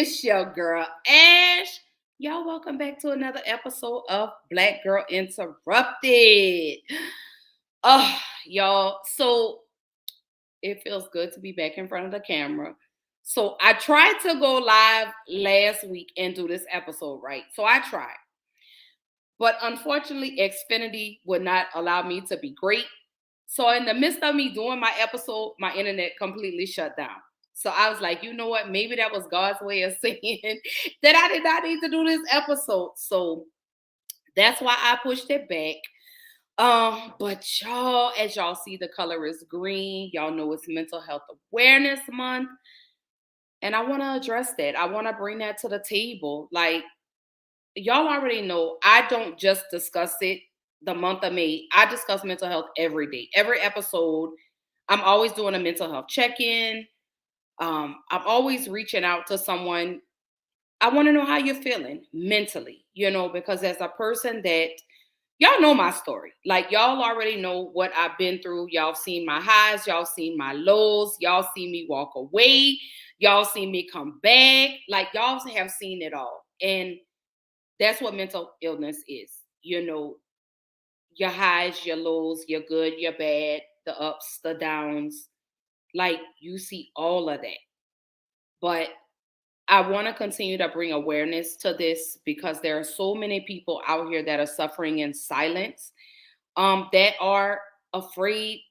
It's your girl, Ash. Y'all, welcome back to another episode of Black Girl Interrupted. Y'all, so it feels good to be back in front of the camera. So I tried to go live last week and do this episode, right? So I tried. But unfortunately, Xfinity would not allow me to be great. So in the midst of me doing my episode, my internet completely shut down. So I was like, you know what? Maybe that was God's way of saying that I did not need to do this episode. So that's why I pushed it back. But y'all, as y'all see, the color is green. Y'all know it's Mental Health Awareness Month. And I want to address that. I want to bring that to the table. Like, y'all already know I don't just discuss it the month of May. I discuss mental health every day. Every episode, I'm always doing a mental health check-in. I'm always reaching out to someone. I want to know how you're feeling mentally, because as a person that, y'all know my story. Like, y'all already know what I've been through. Y'all seen my highs. Y'all seen my lows. Y'all seen me walk away. Y'all seen me come back. Like, y'all have seen it all. And that's what mental illness is. Your highs, your lows, your good, your bad, the ups, the downs. Like, you see all of that. But I want to continue to bring awareness to this because there are so many people out here that are suffering in silence, that are afraid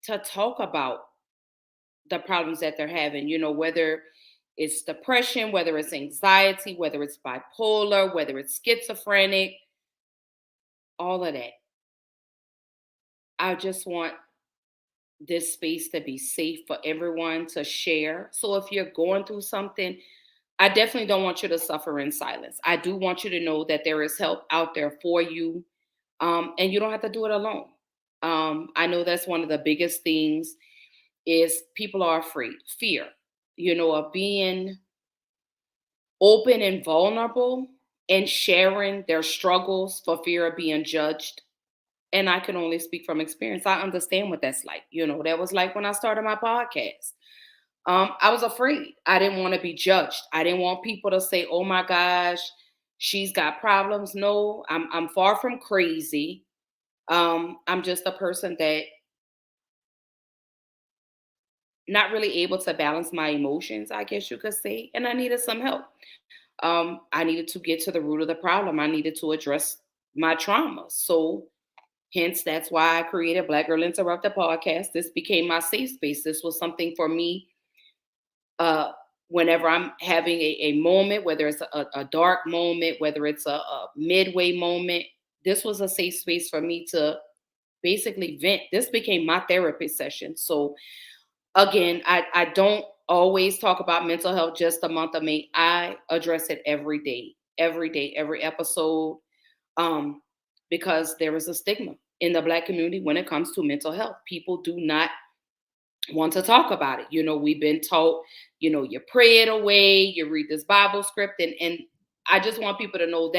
to talk about the problems that they're having, whether it's depression, whether it's anxiety, whether it's bipolar, whether it's schizophrenic, all of that. I just want this space to be safe for everyone to share. So if you're going through something, I definitely don't want you to suffer in silence. I do want you to know that there is help out there for you, and you don't have to do it alone. I know that's one of the biggest things is people are afraid, fear, of being open and vulnerable and sharing their struggles for fear of being judged. And I can only speak from experience. I understand what that's like. That was like when I started my podcast. I was afraid. I didn't want to be judged. I didn't want people to say, oh my gosh, she's got problems. No, I'm far from crazy. I'm just a person that not really able to balance my emotions, I guess you could say. And I needed some help. I needed to get to the root of the problem. I needed to address my trauma. So hence, that's why I created Black Girl Interrupted podcast. This became my safe space. This was something for me. Whenever I'm having a moment, whether it's a dark moment, whether it's a midway moment, this was a safe space for me to basically vent. This became my therapy session. So again, I don't always talk about mental health just the month of May. I address it every day, every episode, because there is a stigma in the Black community when it comes to mental health. People do not want to talk about it. We've been taught, you pray it away, you read this Bible script. And I just want people to know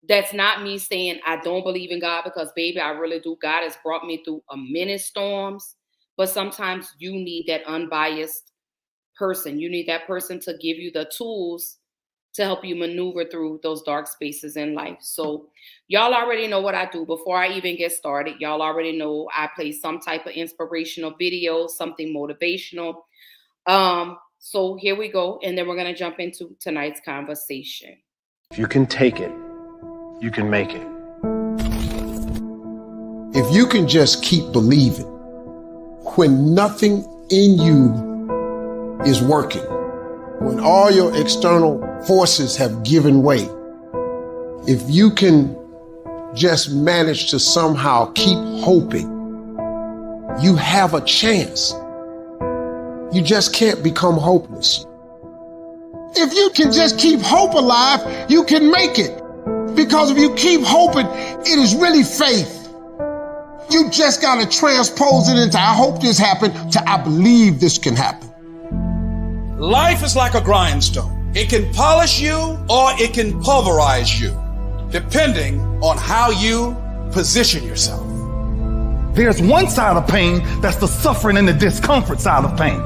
that's not me saying I don't believe in God, because baby, I really do. God has brought me through many storms, but sometimes you need that unbiased person. You need that person to give you the tools to help you maneuver through those dark spaces in life. So y'all already know what I do. Before I even get started, y'all already know I play some type of inspirational video, something motivational. So here we go. And then we're going to jump into tonight's conversation. If you can take it, you can make it. If you can just keep believing when nothing in you is working, when all your external forces have given way, if you can just manage to somehow keep hoping, you have a chance. You just can't become hopeless. If you can just keep hope alive, you can make it. Because if you keep hoping, it is really faith. You just got to transpose it into I hope this happened to I believe this can happen. Life is like a grindstone. It can polish you or it can pulverize you, depending on how you position yourself. There's one side of pain that's the suffering and the discomfort side of pain.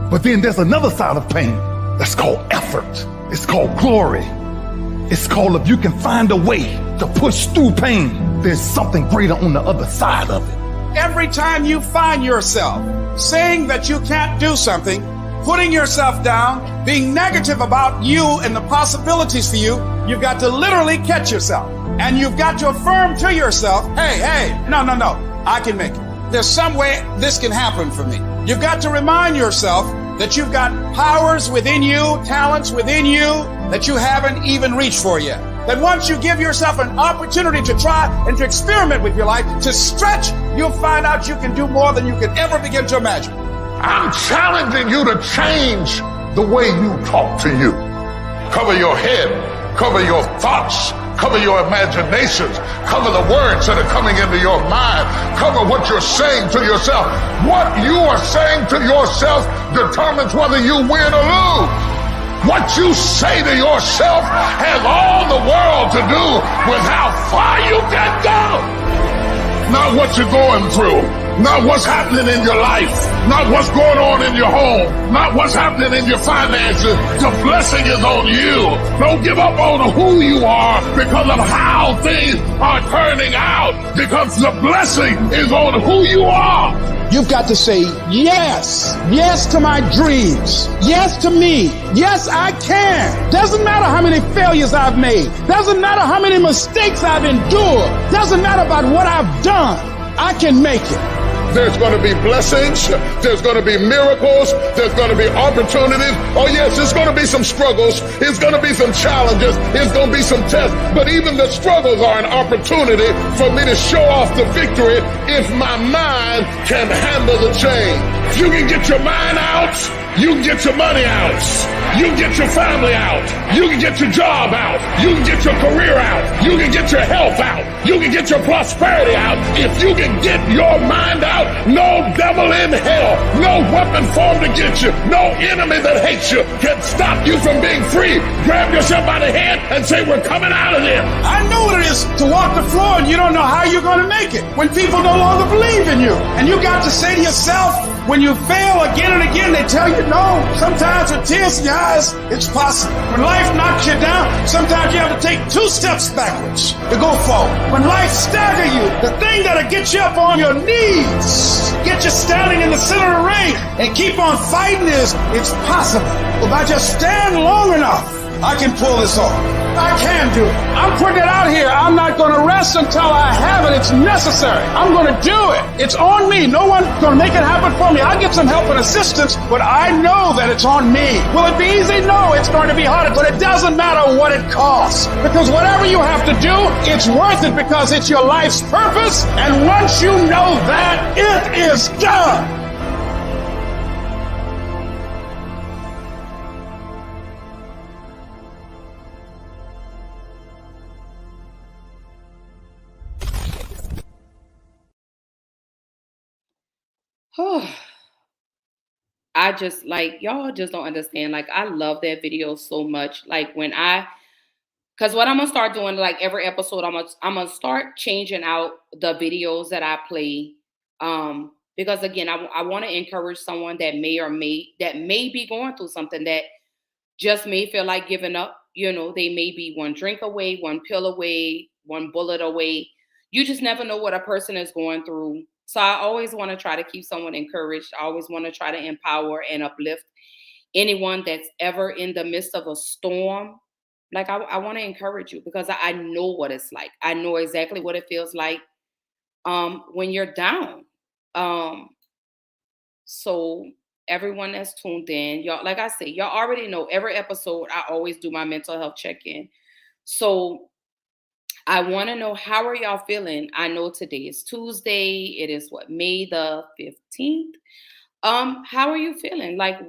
But then there's another side of pain That's called effort. It's called glory. It's called if you can find a way to push through pain, there's something greater on the other side of it. Every time you find yourself saying that you can't do something, putting yourself down, being negative about you and the possibilities for you, you've got to literally catch yourself. And you've got to affirm to yourself, hey, no, I can make it. There's some way this can happen for me. You've got to remind yourself that you've got powers within you, talents within you that you haven't even reached for yet. That once you give yourself an opportunity to try and to experiment with your life, to stretch, you'll find out you can do more than you could ever begin to imagine. I'm challenging you to change the way you talk to you. Cover your head, cover your thoughts, cover your imaginations, cover the words that are coming into your mind, cover what you're saying to yourself. What you are saying to yourself determines whether you win or lose. What you say to yourself has all the world to do with how far you can go. Not what you're going through, not what's happening in your life, not what's going on in your home, not what's happening in your finances. The blessing is on you. Don't give up on who you are because of how things are turning out, because the blessing is on who you are. You've got to say yes to my dreams, yes to me, yes I can. Doesn't matter how many failures I've made, doesn't matter how many mistakes I've endured, doesn't matter about what I've done, I can make it. There's going to be blessings. There's going to be miracles. There's going to be opportunities. Oh, yes, it's going to be some struggles. It's going to be some challenges. It's going to be some tests. But even the struggles are an opportunity for me to show off the victory if my mind can handle the change. If you can get your mind out, you can get your money out. You can get your family out. You can get your job out. You can get your career out. You can get your health out. You can get your prosperity out. If you can get your mind out, no devil in hell, no weapon formed against you, no enemy that hates you can stop you from being free. Grab yourself by the hand and say, we're coming out of there. I know what it is to walk the floor and you don't know how you're going to make it. When people no longer believe in you. And you got to say to yourself, when you fail again and again, they tell you no. Sometimes with tears in your eyes, it's possible. When life knocks you down, sometimes you have to take 2 steps backwards to go forward. When life staggers you, the thing that'll get you up on your knees, get you standing in the center of the ring, and keep on fighting is, it's possible. If I just stand long enough, I can pull this off. I can do it. I'm putting it out here. I'm not going to rest until I have it. It's necessary. I'm going to do it. It's on me. No one's going to make it happen for me. I'll get some help and assistance, but I know that it's on me. Will it be easy? No, it's going to be harder, but it doesn't matter what it costs. Because whatever you have to do, it's worth it because it's your life's purpose. And once you know that, it is done. I just y'all just don't understand. Like, I love that video so much. Like, because what I'm gonna start doing, like every episode, I'm gonna start changing out the videos that I play. Because again, I want to encourage someone that may be going through something, that just may feel like giving up. You know, they may be one drink away, one pill away, one bullet away. You just never know what a person is going through. So I always want to try to keep someone encouraged. I always want to try to empower and uplift anyone that's ever in the midst of a storm. Like, I want to encourage you because I know what it's like. I know exactly what it feels like when you're down. So everyone that's tuned in, y'all, like I say, y'all already know every episode, I always do my mental health check-in. So I want to know, how are y'all feeling? I know today is Tuesday. It is May the 15th. How are you feeling? Like,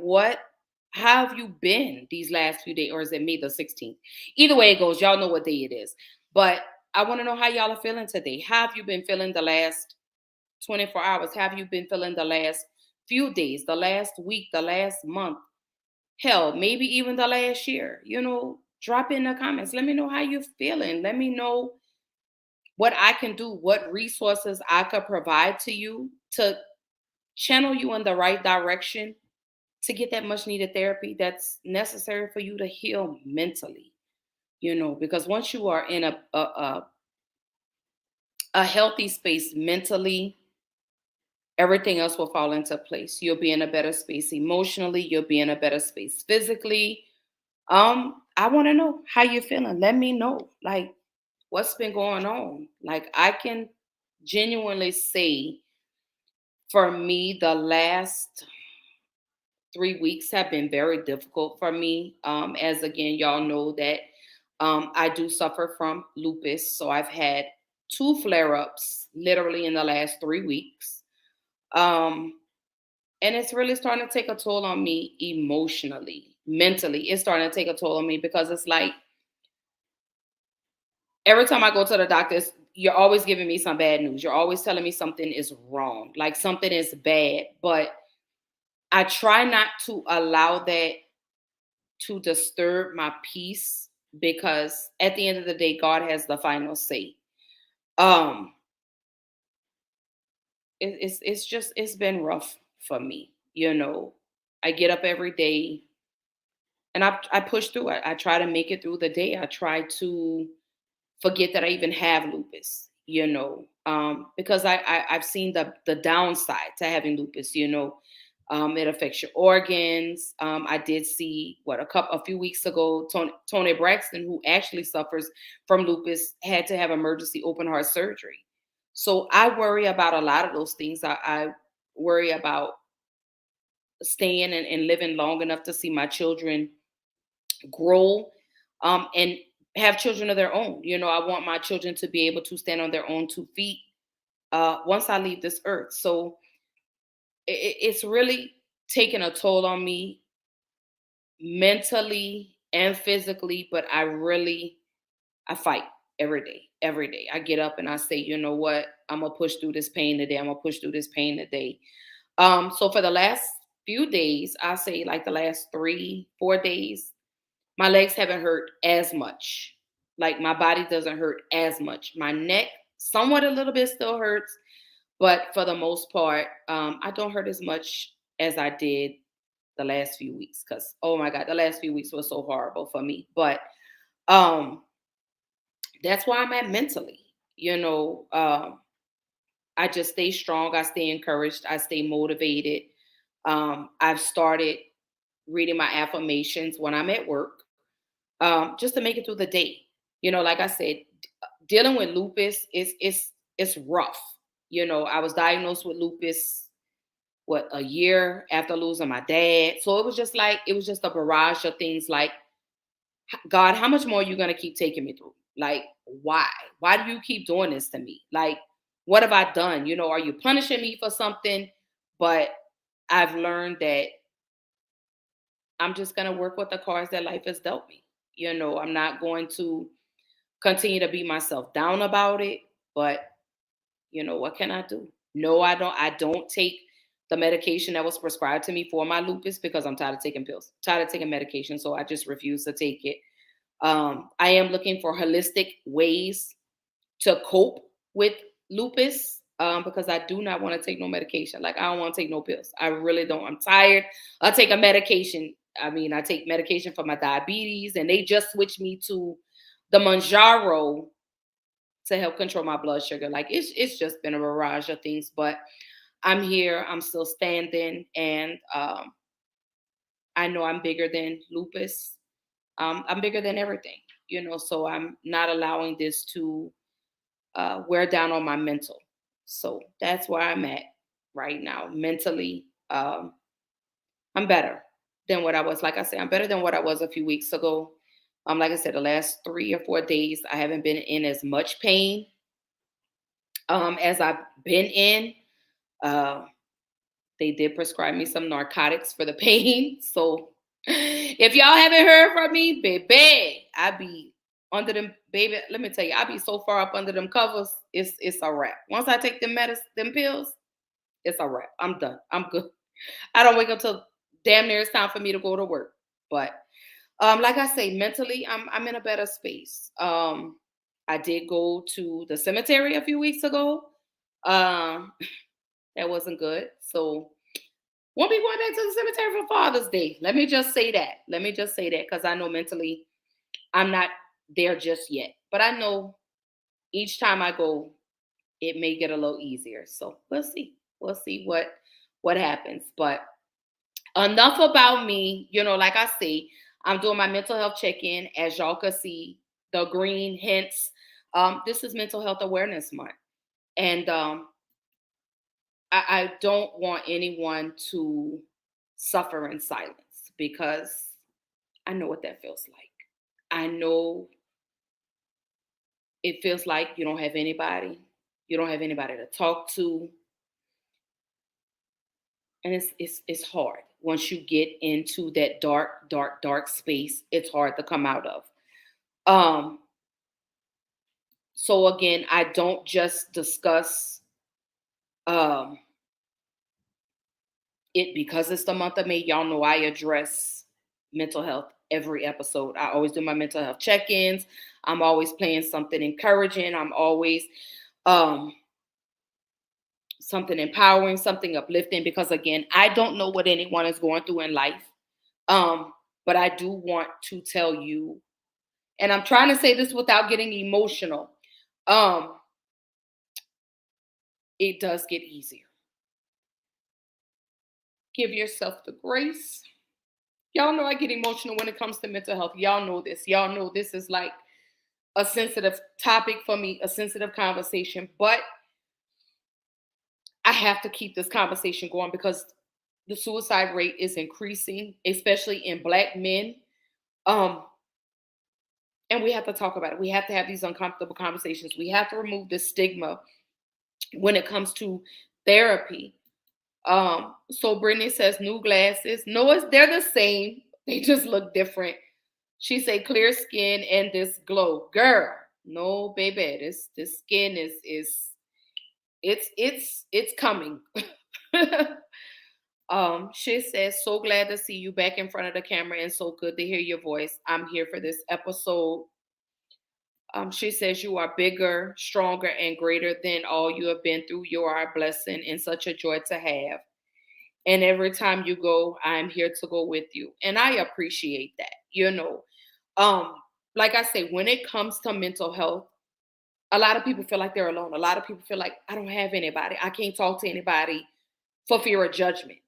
how have you been these last few days? Or is it May the 16th? Either way it goes, y'all know what day it is. But I want to know how y'all are feeling today. How have you been feeling the last 24 hours? How have you been feeling the last few days, the last week, the last month? Hell, maybe even the last year, drop in the comments. Let me know how you're feeling. Let me know what I can do, what resources I could provide to you to channel you in the right direction to get that much needed therapy that's necessary for you to heal mentally, because once you are in a healthy space mentally, everything else will fall into place. You'll be in a better space emotionally, you'll be in a better space physically. I want to know how you're feeling. Let me know, like, what's been going on. Like, I can genuinely say, for me, the last 3 weeks have been very difficult for me. As again, y'all know that I do suffer from lupus. So I've had 2 flare-ups literally in the last 3 weeks. Um, and it's really starting to take a toll on me emotionally, mentally. It's starting to take a toll on me because it's like every time I go to the doctors, you're always giving me some bad news. You're always telling me something is wrong, like something is bad. But I try not to allow that to disturb my peace, because at the end of the day, God has the final say. Um, it's been rough for me. I get up every day and I push through it. I try to make it through the day. I try to forget that I even have lupus, because I've seen the downside to having lupus. It affects your organs. I did see a few weeks ago, Tony Braxton, who actually suffers from lupus, had to have emergency open heart surgery. So I worry about a lot of those things. I worry about staying and living long enough to see my children grow, and have children of their own. I want my children to be able to stand on their own 2 feet once I leave this earth. So it's really taken a toll on me mentally and physically, but I fight every day. Every day I get up and I say, you know what, I'm gonna push through this pain today. I'm gonna push through this pain today. So for the last few days, I say like the last 3-4 days, my legs haven't hurt as much. Like, my body doesn't hurt as much. My neck, somewhat a little bit still hurts, but for the most part, I don't hurt as much as I did the last few weeks. Because, oh my God, the last few weeks was so horrible for me. But that's why I'm at mentally. I just stay strong. I stay encouraged. I stay motivated. I've started reading my affirmations when I'm at work, just to make it through the day. Like I said, dealing with lupus it's rough. I was diagnosed with lupus a year after losing my dad. So it was just a barrage of things like, God, how much more are you gonna keep taking me through? Like, why? Why do you keep doing this to me? Like, what have I done? Are you punishing me for something? But I've learned that I'm just gonna work with the cards that life has dealt me. I'm not going to continue to beat myself down about it. But what can I do? No, I don't take the medication that was prescribed to me for my lupus, because I'm tired of taking pills, tired of taking medication. So I just refuse to take it. I am looking for holistic ways to cope with lupus, because I do not want to take no medication. Like, I don't want to take no pills. I really don't. I'm tired of taking medication. I mean, I take medication for my diabetes, and they just switched me to the Manjaro to help control my blood sugar. Like, it's just been a barrage of things, but I'm here. I'm still standing, and I know I'm bigger than lupus. I'm bigger than everything, So I'm not allowing this to wear down on my mental. So that's where I'm at right now. Mentally, I'm better than what I was. Like I said, I'm better than what I was a few weeks ago. Like I said, the last 3 or 4 days, I haven't been in as much pain as I've been in. They did prescribe me some narcotics for the pain. So if y'all haven't heard from me, baby, I be under them, baby. Let me tell you, I be so far up under them covers. It's a wrap. Once I take them pills, it's a wrap. I'm done. I'm good. I don't wake up till damn near it's time for me to go to work. But like I say, mentally, I'm in a better space. I did go to the cemetery a few weeks ago. That wasn't good. So Won't be going back to the cemetery for Father's Day. Let me just say that. Because I know mentally I'm not there just yet. But I know each time I go, it may get a little easier. So we'll see. We'll see what happens. But enough about me. Like I say, I'm doing my mental health check-in. As y'all can see, the green hints. This is Mental Health Awareness Month. And I don't want anyone to suffer in silence, because I know what that feels like. I know it feels like you don't have anybody. You don't have anybody to talk to. And it's hard. Once you get into that dark space, it's hard to come out of. So again, I don't just discuss it because it's the month of May. Y'all know I address mental health every episode. I always do my mental health check-ins. I'm always playing something encouraging. I'm always something empowering, something uplifting, because again, I don't know what anyone is going through in life. But I do want to tell you, and I'm trying to say this without getting emotional. It does get easier. Give yourself the grace. Y'all know I get emotional when it comes to mental health. Y'all know this. Y'all know this is like a sensitive topic for me, a sensitive conversation. But I have to keep this conversation going because the suicide rate is increasing, especially in Black men. And we have to talk about it. We have to have these uncomfortable conversations. We have to remove the stigma when it comes to therapy. So Brittany says new glasses. No, they're the same. They just look different. She say clear skin and this glow. Girl, no, baby. This skin is it's coming. She says, so glad to see you back in front of the camera and so good to hear your voice. I'm here for this episode. She says, you are bigger, stronger, and greater than all you have been through. You are a blessing and such a joy to have. And every time you go, I'm here to go with you. And I appreciate that. Like I say, when it comes to mental health, a lot of people feel like they're alone. A lot of people feel like, I don't have anybody. I can't talk to anybody for fear of judgment.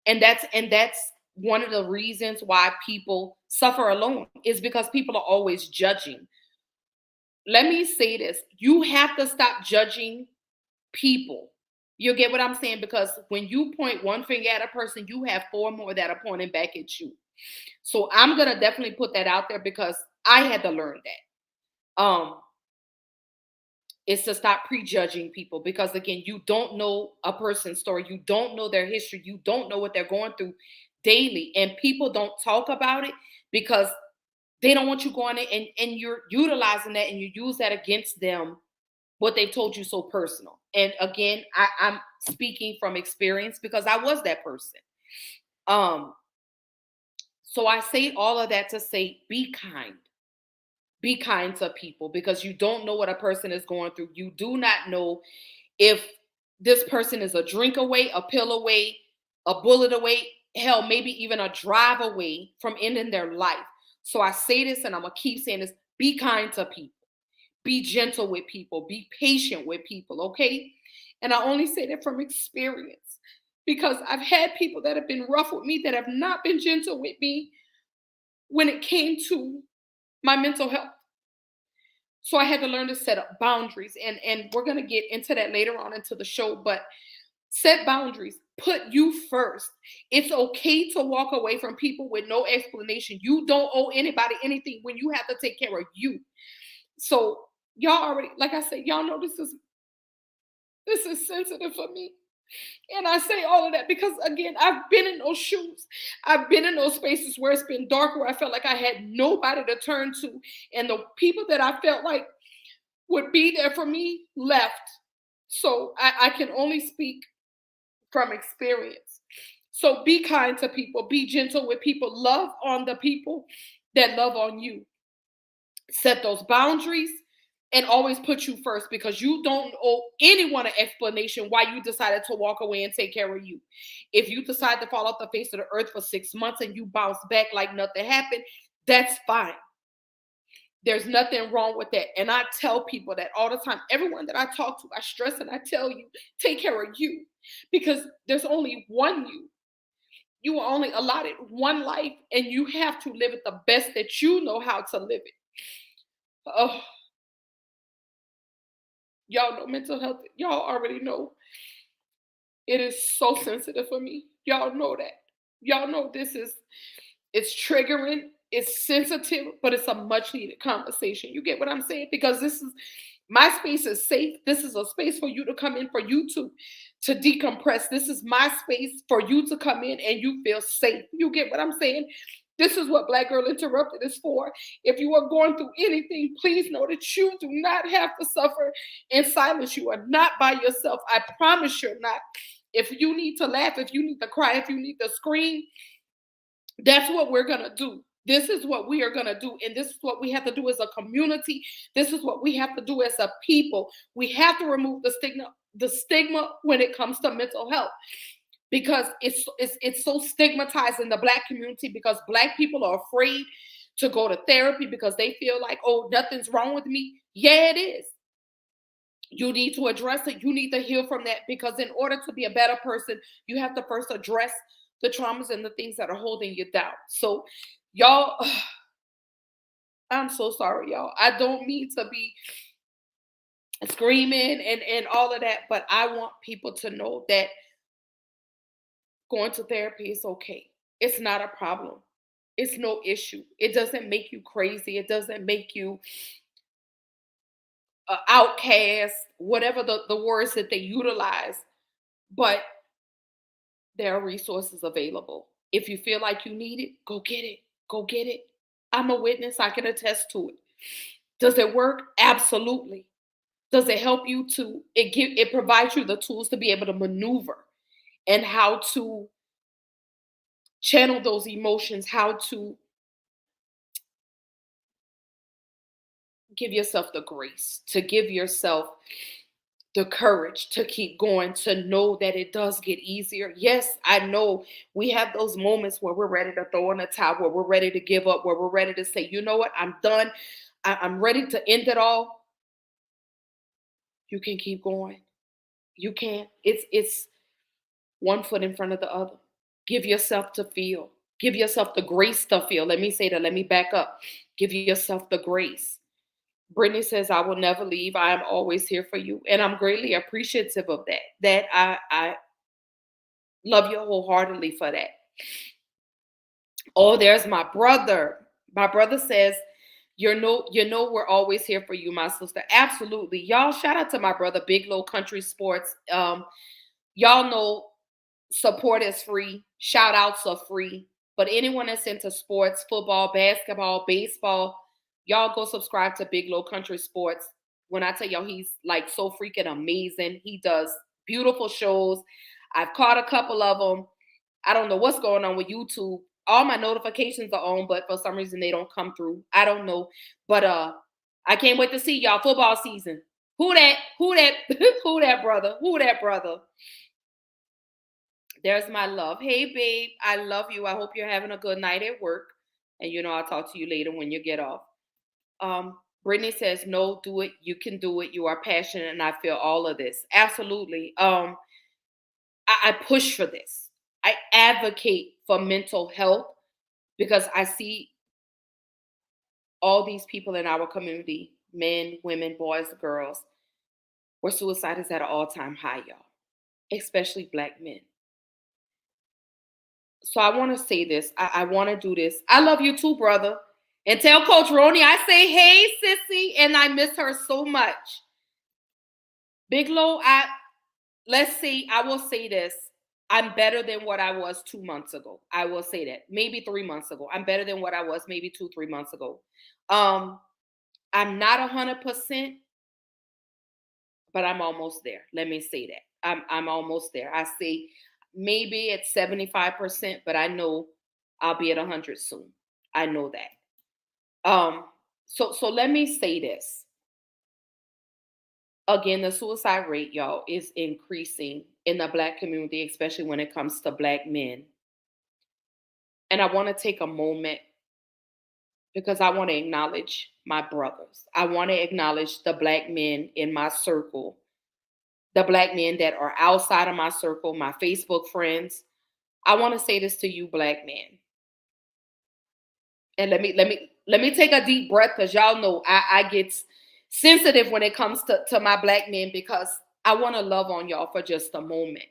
And that's one of the reasons why people suffer alone, is because people are always judging. Let me say this. You have to stop judging people. You get what I'm saying? Because when you point one finger at a person, you have 4 more that are pointing back at you. So I'm going to definitely put that out there because I had to learn that. It's to stop prejudging people, because again, you don't know a person's story. You don't know their history. You don't know what they're going through daily. And people don't talk about it because they don't want you going in and you're utilizing that and you use that against them, what they've told you so personal. And again, I'm speaking from experience because I was that person. So I say all of that to say, be kind. Be kind to people, because you don't know what a person is going through. You do not know if this person is a drink away, a pill away, a bullet away, hell, maybe even a drive away from ending their life. So I say this, and I'm going to keep saying this: be kind to people. Be gentle with people. Be patient with people, okay? And I only say that from experience, because I've had people that have been rough with me that have not been gentle with me when it came to my mental health. So I had to learn to set up boundaries, and we're going to get into that later on into the show, but set boundaries. Put you first. It's okay to walk away from people with no explanation. You don't owe anybody anything when you have to take care of you. So y'all already, like I said, y'all know this is sensitive for me. And I say all of that because, again, I've been in those shoes. I've been in those spaces where it's been dark, where I felt like I had nobody to turn to. And the people that I felt like would be there for me left. So I can only speak from experience. So be kind to people. Be gentle with people. Love on the people that love on you. Set those boundaries. and always put you first, because you don't owe anyone an explanation why you decided to walk away and take care of you. If you decide to fall off the face of the earth for 6 months and you bounce back like nothing happened, that's fine. There's nothing wrong with that. And I tell people that all the time. Everyone that I talk to, I stress and I tell you, take care of you, because there's only one you. You are only allotted one life, and you have to live it the best that you know how to live it. Oh, y'all know mental health. Y'all already know. It is so sensitive for me. Y'all know that. Y'all know it's triggering, it's sensitive, but it's a much needed conversation. You get what I'm saying? Because my space is safe. This is a space for you to come in, for you to decompress. This is my space for you to come in and you feel safe. You get what I'm saying? This is what Black Girl Interrupted is for. If you are going through anything, please know that you do not have to suffer in silence. You are not by yourself. I promise you're not. If you need to laugh, if you need to cry, if you need to scream, that's what we're going to do. This is what we are going to do. And this is what we have to do as a community. This is what we have to do as a people. We have to remove the stigma when it comes to mental health, because it's so stigmatized in the Black community, because Black people are afraid to go to therapy because they feel like, oh, nothing's wrong with me. Yeah, it is. You need to address it. You need to heal from that, because in order to be a better person, you have to first address the traumas and the things that are holding you down. So, y'all, I'm so sorry, y'all. I don't mean to be screaming and all of that, but I want people to know that going to therapy is okay. It's not a problem. It's no issue. It doesn't make you crazy. It doesn't make you outcast, whatever the words that they utilize. But there are resources available. If you feel like you need it, go get it. Go get it. I'm a witness. I can attest to it. Does it work? Absolutely. Does it help you it provides you the tools to be able to maneuver and how to channel those emotions, how to give yourself the grace, to give yourself the courage to keep going, to know that it does get easier. Yes, I know we have those moments where we're ready to throw in the towel, where we're ready to give up, where we're ready to say, you know what, I'm done. I'm ready to end it all. You can keep going. You can. It's one foot in front of the other. Give yourself to feel. Give yourself the grace to feel. Let me say that. Let me back up. Give yourself the grace. Brittany says, I will never leave. I am always here for you. And I'm greatly appreciative of that. That I love you wholeheartedly for that. Oh, there's my brother. My brother says, you know, we're always here for you, my sister. Absolutely. Y'all, shout out to my brother, Big Low Country Sports. Y'all know support is free. Shout outs are free. But anyone that's into sports, football, basketball, baseball, y'all go subscribe to Big Low Country Sports. When I tell y'all, he's like so freaking amazing. He does beautiful shows. I've caught a couple of them. I don't know what's going on with YouTube. All my notifications are on, but for some reason they don't come through. I don't know. But I can't wait to see y'all football season. Who that? Who that brother? Who that brother? There's my love. Hey, babe, I love you. I hope you're having a good night at work. And you know, I'll talk to you later when you get off. Brittany says, no, do it. You can do it. You are passionate, and I feel all of this. Absolutely. I push for this. I advocate for mental health because I see all these people in our community, men, women, boys, girls, where suicide is at an all-time high, y'all, especially Black men. So I want to say this. I want to do this. I love you too, brother. And tell Coach Ronnie I say, hey, sissy, and I miss her so much. Big Low, let's see, I will say this. I'm better than what I was 2 months ago. I will say that. Maybe 3 months ago. I'm better than what I was maybe 2-3 months ago. I'm not 100%, but I'm almost there. Let me say that. I'm almost there. I say maybe at 75%, but I know I'll be at 100 soon. I know that. So let me say this. Again, the suicide rate, y'all, is increasing in the Black community, especially when it comes to Black men. And I want to take a moment because I want to acknowledge my brothers. I want to acknowledge the Black men in my circle, the Black men that are outside of my circle, my Facebook friends. I want to say this to you, Black men. And let me take a deep breath, because y'all know I get sensitive when it comes to my Black men, because I want to love on y'all for just a moment.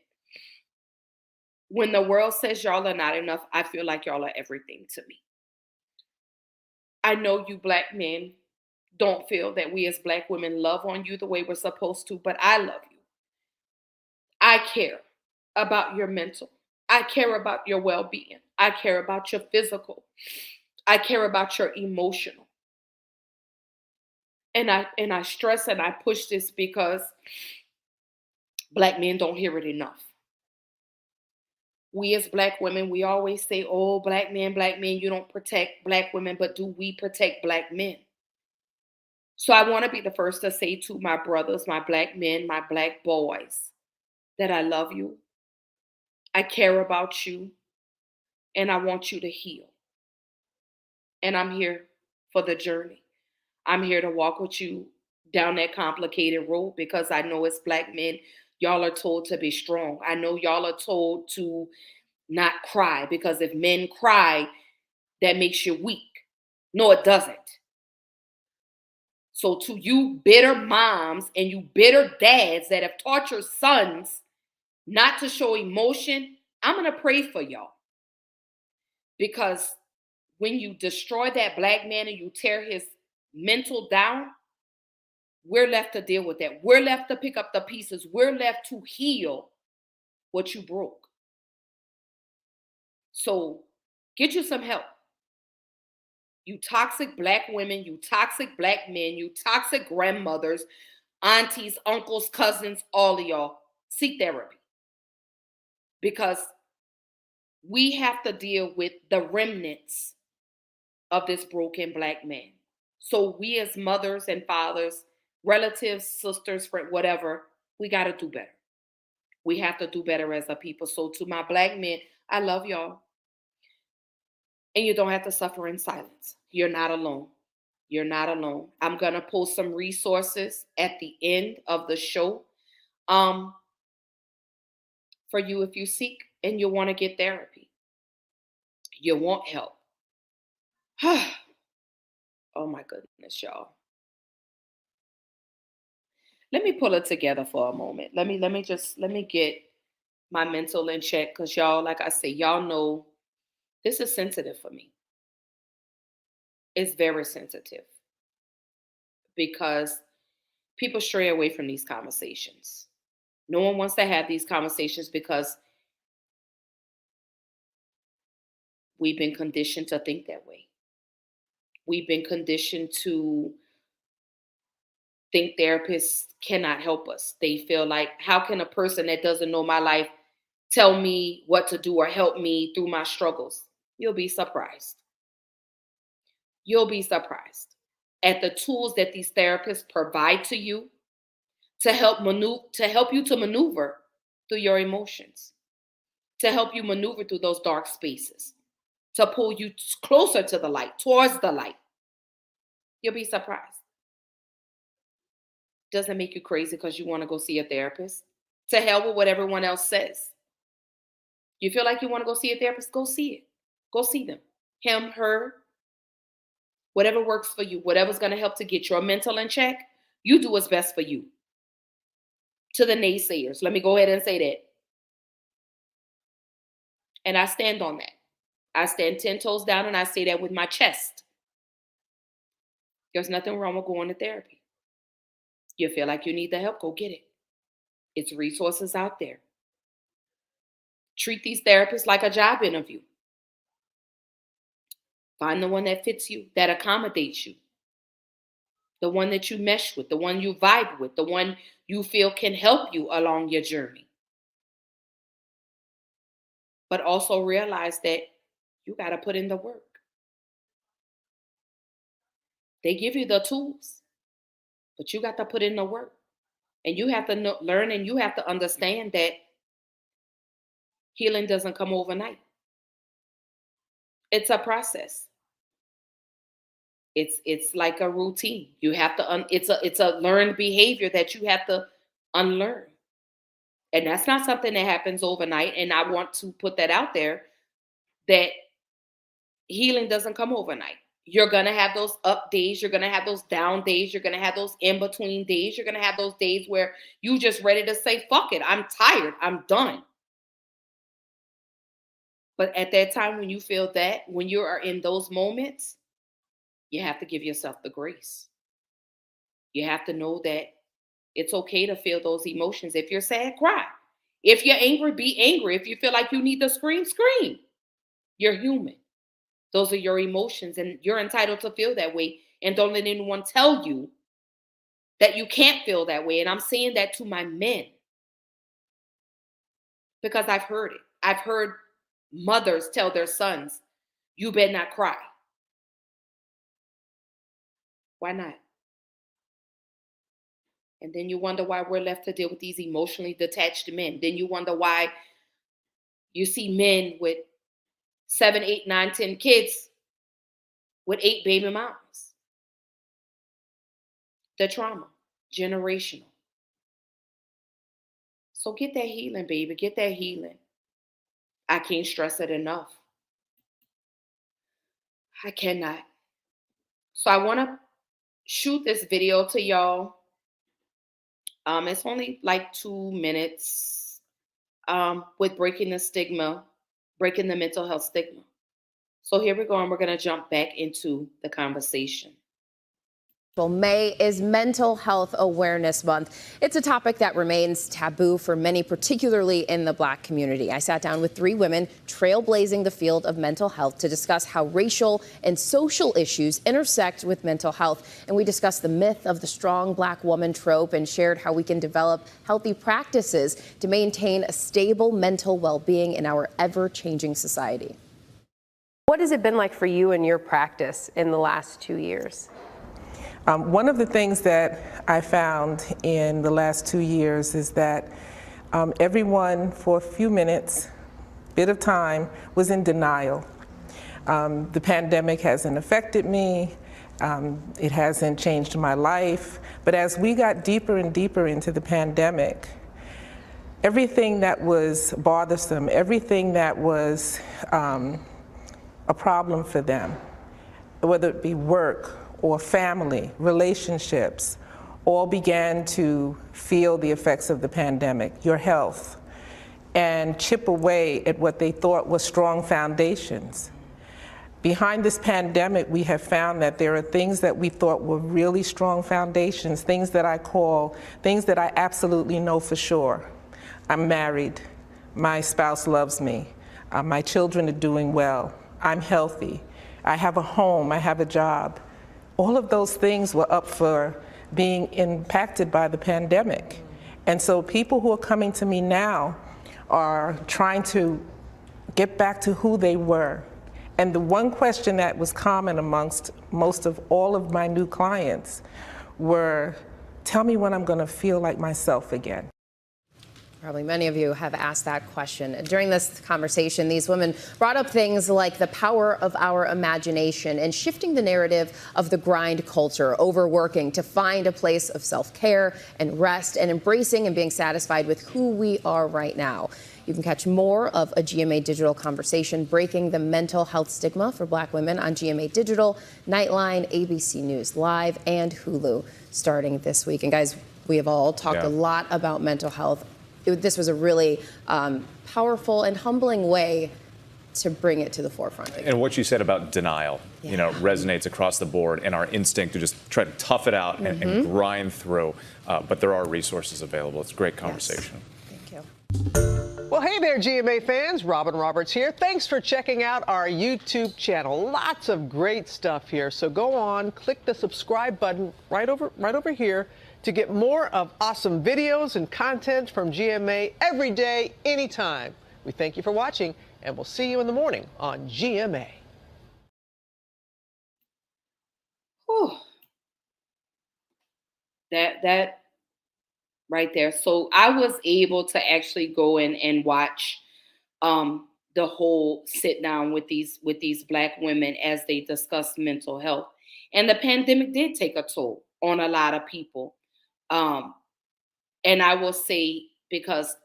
When the world says y'all are not enough, I feel like y'all are everything to me. I know you Black men don't feel that we as Black women love on you the way we're supposed to, but I love you. I care about your mental. I care about your well-being. I care about your physical. I care about your emotional. And I stress and I push this because Black men don't hear it enough. We as Black women, we always say, oh, Black men, you don't protect Black women, but do we protect Black men? So I want to be the first to say to my brothers, my Black men, my Black boys, that I love you. I care about you. And I want you to heal. And I'm here for the journey. I'm here to walk with you down that complicated road, because I know as Black men, y'all are told to be strong. I know y'all are told to not cry, because if men cry, that makes you weak. No, it doesn't. So to you bitter moms and you bitter dads that have taught your sons not to show emotion, I'm going to pray for y'all. Because when you destroy that Black man and you tear his mental down, we're left to deal with that. We're left to pick up the pieces. We're left to heal what you broke. So get you some help. You toxic Black women, you toxic Black men, you toxic grandmothers, aunties, uncles, cousins, all of y'all, seek therapy. Because we have to deal with the remnants of this broken Black man. So we as mothers and fathers, relatives, sisters, friends, whatever, we got to do better. We have to do better as a people. So to my Black men, I love y'all. And you don't have to suffer in silence. You're not alone. You're not alone. I'm going to post some resources at the end of the show for you if you seek and you want to get therapy. You want help. Oh my goodness, y'all. Let me pull it together for a moment. Let me get my mental in check, because y'all, like I say, y'all know this is sensitive for me. It's very sensitive because people stray away from these conversations. No one wants to have these conversations because we've been conditioned to think that way. We've been conditioned to think therapists cannot help us. They feel like, how can a person that doesn't know my life tell me what to do or help me through my struggles? You'll be surprised. You'll be surprised at the tools that these therapists provide to you to help you to maneuver through your emotions, to help you maneuver through those dark spaces, to pull you closer to the light, towards the light. You'll be surprised. Doesn't make you crazy because you want to go see a therapist. To hell with what everyone else says. You feel like you want to go see a therapist? Go see it. Go see them. Him, her, whatever works for you, whatever's going to help to get your mental in check, you do what's best for you. To the naysayers, let me go ahead and say that. And I stand on that. I stand 10 toes down and I say that with my chest. There's nothing wrong with going to therapy. You feel like you need the help, go get it. It's resources out there. Treat these therapists like a job interview. Find the one that fits you, that accommodates you. The one that you mesh with, the one you vibe with, the one you feel can help you along your journey. But also realize that you got to put in the work. They give you the tools, but you got to put in the work. And you have to learn, and you have to understand that healing doesn't come overnight. It's a process. It's like a routine. You have to it's a learned behavior that you have to unlearn. And that's not something that happens overnight. And I want to put that out there, that healing doesn't come overnight. You're going to have those up days. You're going to have those down days. You're going to have those in between days. You're going to have those days where you just ready to say, fuck it. I'm tired. I'm done. But at that time, when you feel that, when you are in those moments, you have to give yourself the grace. You have to know that it's okay to feel those emotions. If you're sad, cry. If you're angry, be angry. If you feel like you need to scream, scream. You're human. Those are your emotions, and you're entitled to feel that way. And don't let anyone tell you that you can't feel that way. And I'm saying that to my men, because I've heard it. I've heard mothers tell their sons, you better not cry. Why not? And then you wonder why we're left to deal with these emotionally detached men. Then you wonder why you see men with 7, 8, 9, 10 kids with 8 baby mamas. The trauma, generational. So get that healing, baby. Get that healing. I can't stress it enough. I cannot. So I want to shoot this video to y'all. It's only like 2 minutes with breaking the mental health stigma. So here we go, and we're going to jump back into the conversation. May is Mental Health Awareness Month. It's a topic that remains taboo for many, particularly in the Black community. I sat down with 3 women trailblazing the field of mental health to discuss how racial and social issues intersect with mental health. And we discussed the myth of the strong Black woman trope and shared how we can develop healthy practices to maintain a stable mental well-being in our ever-changing society. What has it been like for you and your practice in the last 2 years? One of the things that I found in the last 2 years is that everyone, for a few minutes, bit of time, was in denial. The pandemic hasn't affected me. It hasn't changed my life. But as we got deeper and deeper into the pandemic, everything that was bothersome, everything that was a problem for them, whether it be work or family, relationships, all began to feel the effects of the pandemic, your health, and chip away at what they thought were strong foundations. Behind this pandemic, we have found that there are things that we thought were really strong foundations, things that I absolutely know for sure. I'm married, my spouse loves me, my children are doing well, I'm healthy, I have a home, I have a job. All of those things were up for being impacted by the pandemic. And so people who are coming to me now are trying to get back to who they were. And the one question that was common amongst most of all of my new clients were, tell me when I'm going to feel like myself again. Probably many of you have asked that question. During this conversation, these women brought up things like the power of our imagination and shifting the narrative of the grind culture, overworking to find a place of self-care and rest and embracing and being satisfied with who we are right now. You can catch more of a GMA Digital conversation breaking the mental health stigma for Black women on GMA Digital, Nightline, ABC News Live, and Hulu starting this week. And guys, we have all talked a lot about mental health. This was a really powerful and humbling way to bring it to the forefront. And what you said about denial, resonates across the board, and our instinct to just try to tough it out and grind through. But there are resources available. It's a great conversation. Yes. Thank you. Well, hey there, GMA fans. Robin Roberts here. Thanks for checking out our YouTube channel. Lots of great stuff here. So go on, click the subscribe button right over here to get more of awesome videos and content from GMA every day, anytime. We thank you for watching, and we'll see you in the morning on GMA. Whew. That right there. So I was able to actually go in and watch the whole sit down with these Black women as they discuss mental health. And the pandemic did take a toll on a lot of people. Um, and I will say, because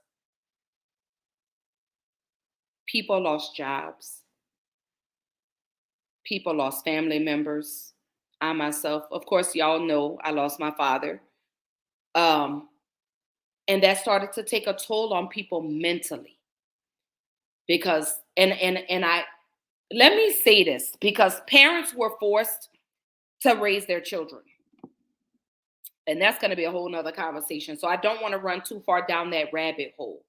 people lost jobs, people lost family members. I myself, of course, y'all know I lost my father. Um, and that started to take a toll on people mentally. Because and I let me say this, because parents were forced to raise their children. And that's going to be a whole nother conversation. So I don't want to run too far down that rabbit hole.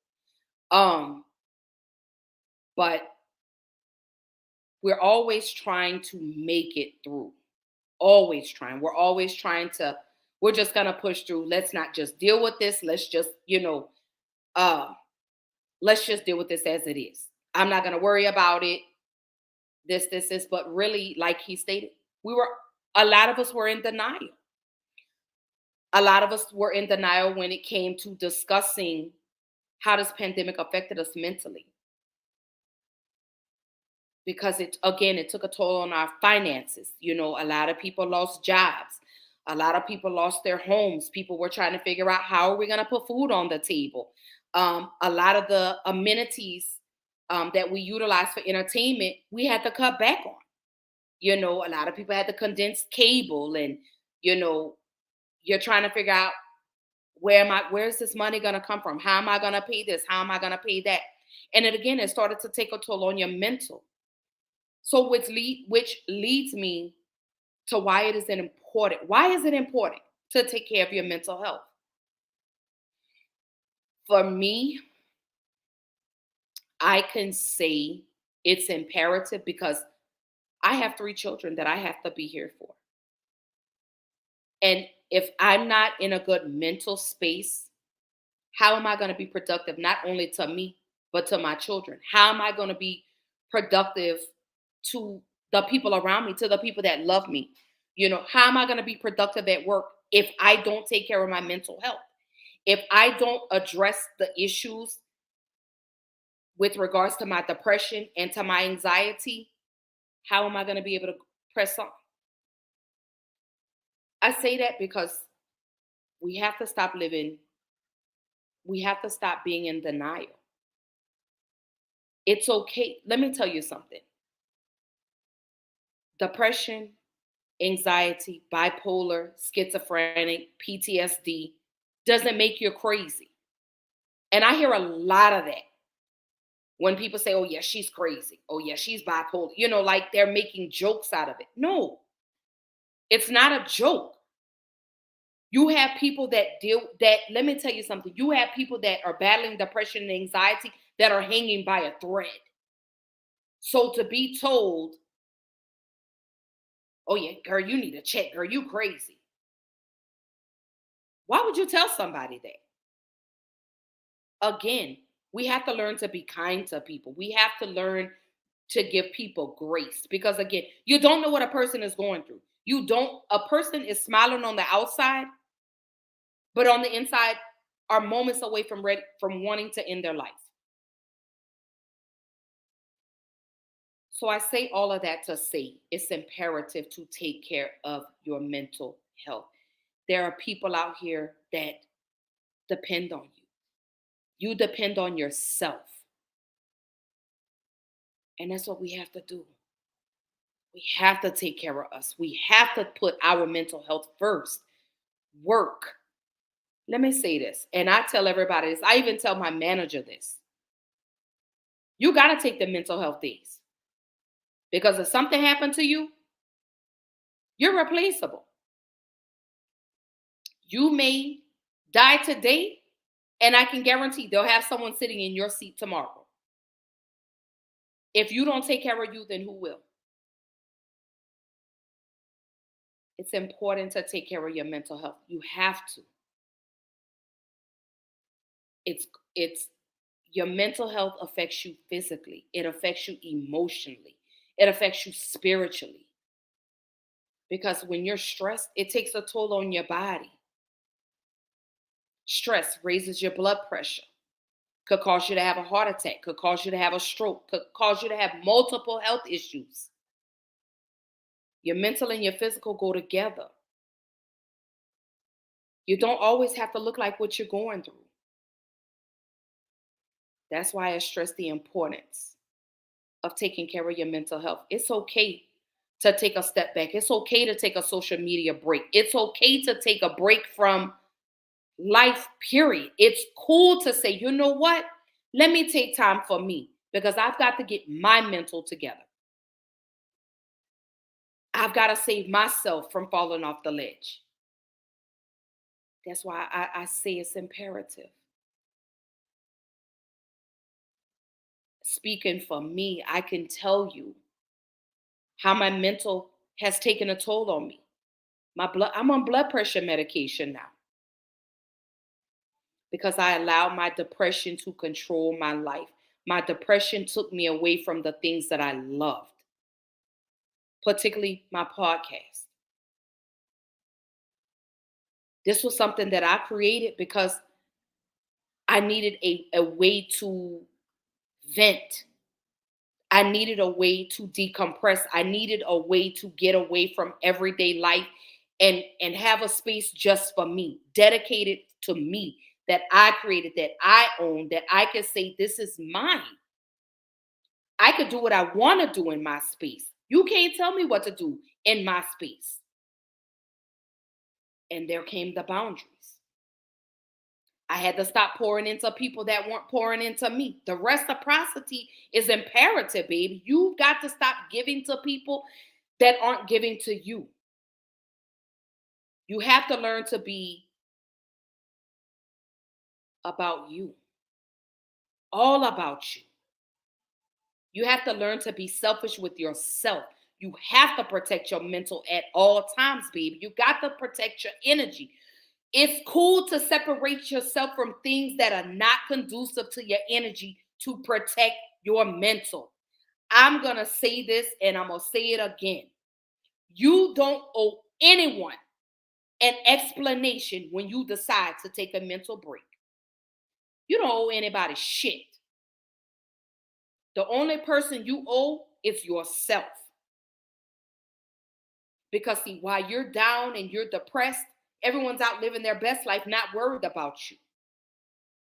But we're always trying to make it through. Always trying. We're just going to push through. Let's not just deal with this. Let's just, let's just deal with this as it is. I'm not going to worry about it. This. But really, like he stated, a lot of us were in denial. A lot of us were in denial when it came to discussing how this pandemic affected us mentally. Because it took a toll on our finances. A lot of people lost jobs. A lot of people lost their homes. People were trying to figure out, how are we going to put food on the table? A lot of the amenities that we utilize for entertainment, we had to cut back on. A lot of people had to condense cable, and, you're trying to figure out, where's this money going to come from? How am I going to pay this? How am I going to pay that? And it started to take a toll on your mental. So which leads me to why it is important. Why is it important to take care of your mental health? For me, I can say it's imperative because I have 3 children that I have to be here for. And if I'm not in a good mental space, how am I going to be productive, not only to me, but to my children? How am I going to be productive to the people around me, to the people that love me? How am I going to be productive at work if I don't take care of my mental health? If I don't address the issues with regards to my depression and to my anxiety, how am I going to be able to press on? I say that because we have to stop being in denial. It's okay. Let me tell you something. Depression, anxiety, bipolar, schizophrenic, PTSD doesn't make you crazy. And I hear a lot of that when people say, oh, yeah, she's crazy. Oh, yeah, she's bipolar. Like they're making jokes out of it. No, it's not a joke. You have people let me tell you something. You have people that are battling depression and anxiety that are hanging by a thread. So to be told, oh yeah, girl, you need to check, girl, you crazy. Why would you tell somebody that? Again, we have to learn to be kind to people. We have to learn to give people grace, because again, you don't know what a person is going through. A person is smiling on the outside, but on the inside are moments away from wanting to end their life. So I say all of that to say it's imperative to take care of your mental health. There are people out here that depend on you. You depend on yourself. And that's what we have to do. We have to take care of us. We have to put our mental health first. Work. Let me say this, and I tell everybody this. I even tell my manager this. You got to take the mental health days. Because if something happened to you, you're replaceable. You may die today, and I can guarantee they'll have someone sitting in your seat tomorrow. If you don't take care of you, then who will? It's important to take care of your mental health. You have to. It's your mental health affects you physically. It affects you emotionally. It affects you spiritually. Because when you're stressed, it takes a toll on your body. Stress raises your blood pressure, could cause you to have a heart attack, could cause you to have a stroke, could cause you to have multiple health issues. Your mental and your physical go together. You don't always have to look like what you're going through. That's why I stress the importance of taking care of your mental health. It's okay to take a step back. It's okay to take a social media break. It's okay to take a break from life, period. It's cool to say, you know what? Let me take time for me because I've got to get my mental together. I've got to save myself from falling off the ledge. That's why I say it's imperative. Speaking for me, I can tell you how my mental has taken a toll on me. I'm on blood pressure medication now because I allowed my depression to control my life. My depression took me away from the things that I loved, particularly my podcast. This was something that I created because I needed a way to vent. I needed a way to decompress. I needed a way to get away from everyday life and have a space just for me, dedicated to me, that I created, that I own, that I could say, this is mine. I could do what I want to do in my space. You can't tell me what to do in my space. And there came the boundaries. I had to stop pouring into people that weren't pouring into me. The reciprocity is imperative, baby. You've got to stop giving to people that aren't giving to you. You have to learn to be about you. All about you. You have to learn to be selfish with yourself. You have to protect your mental at all times, baby. You got to protect your energy. It's cool to separate yourself from things that are not conducive to your energy to protect your mental. I'm going to say this and I'm going to say it again. You don't owe anyone an explanation when you decide to take a mental break. You don't owe anybody shit. The only person you owe is yourself. Because see, while you're down and you're depressed, everyone's out living their best life, not worried about you.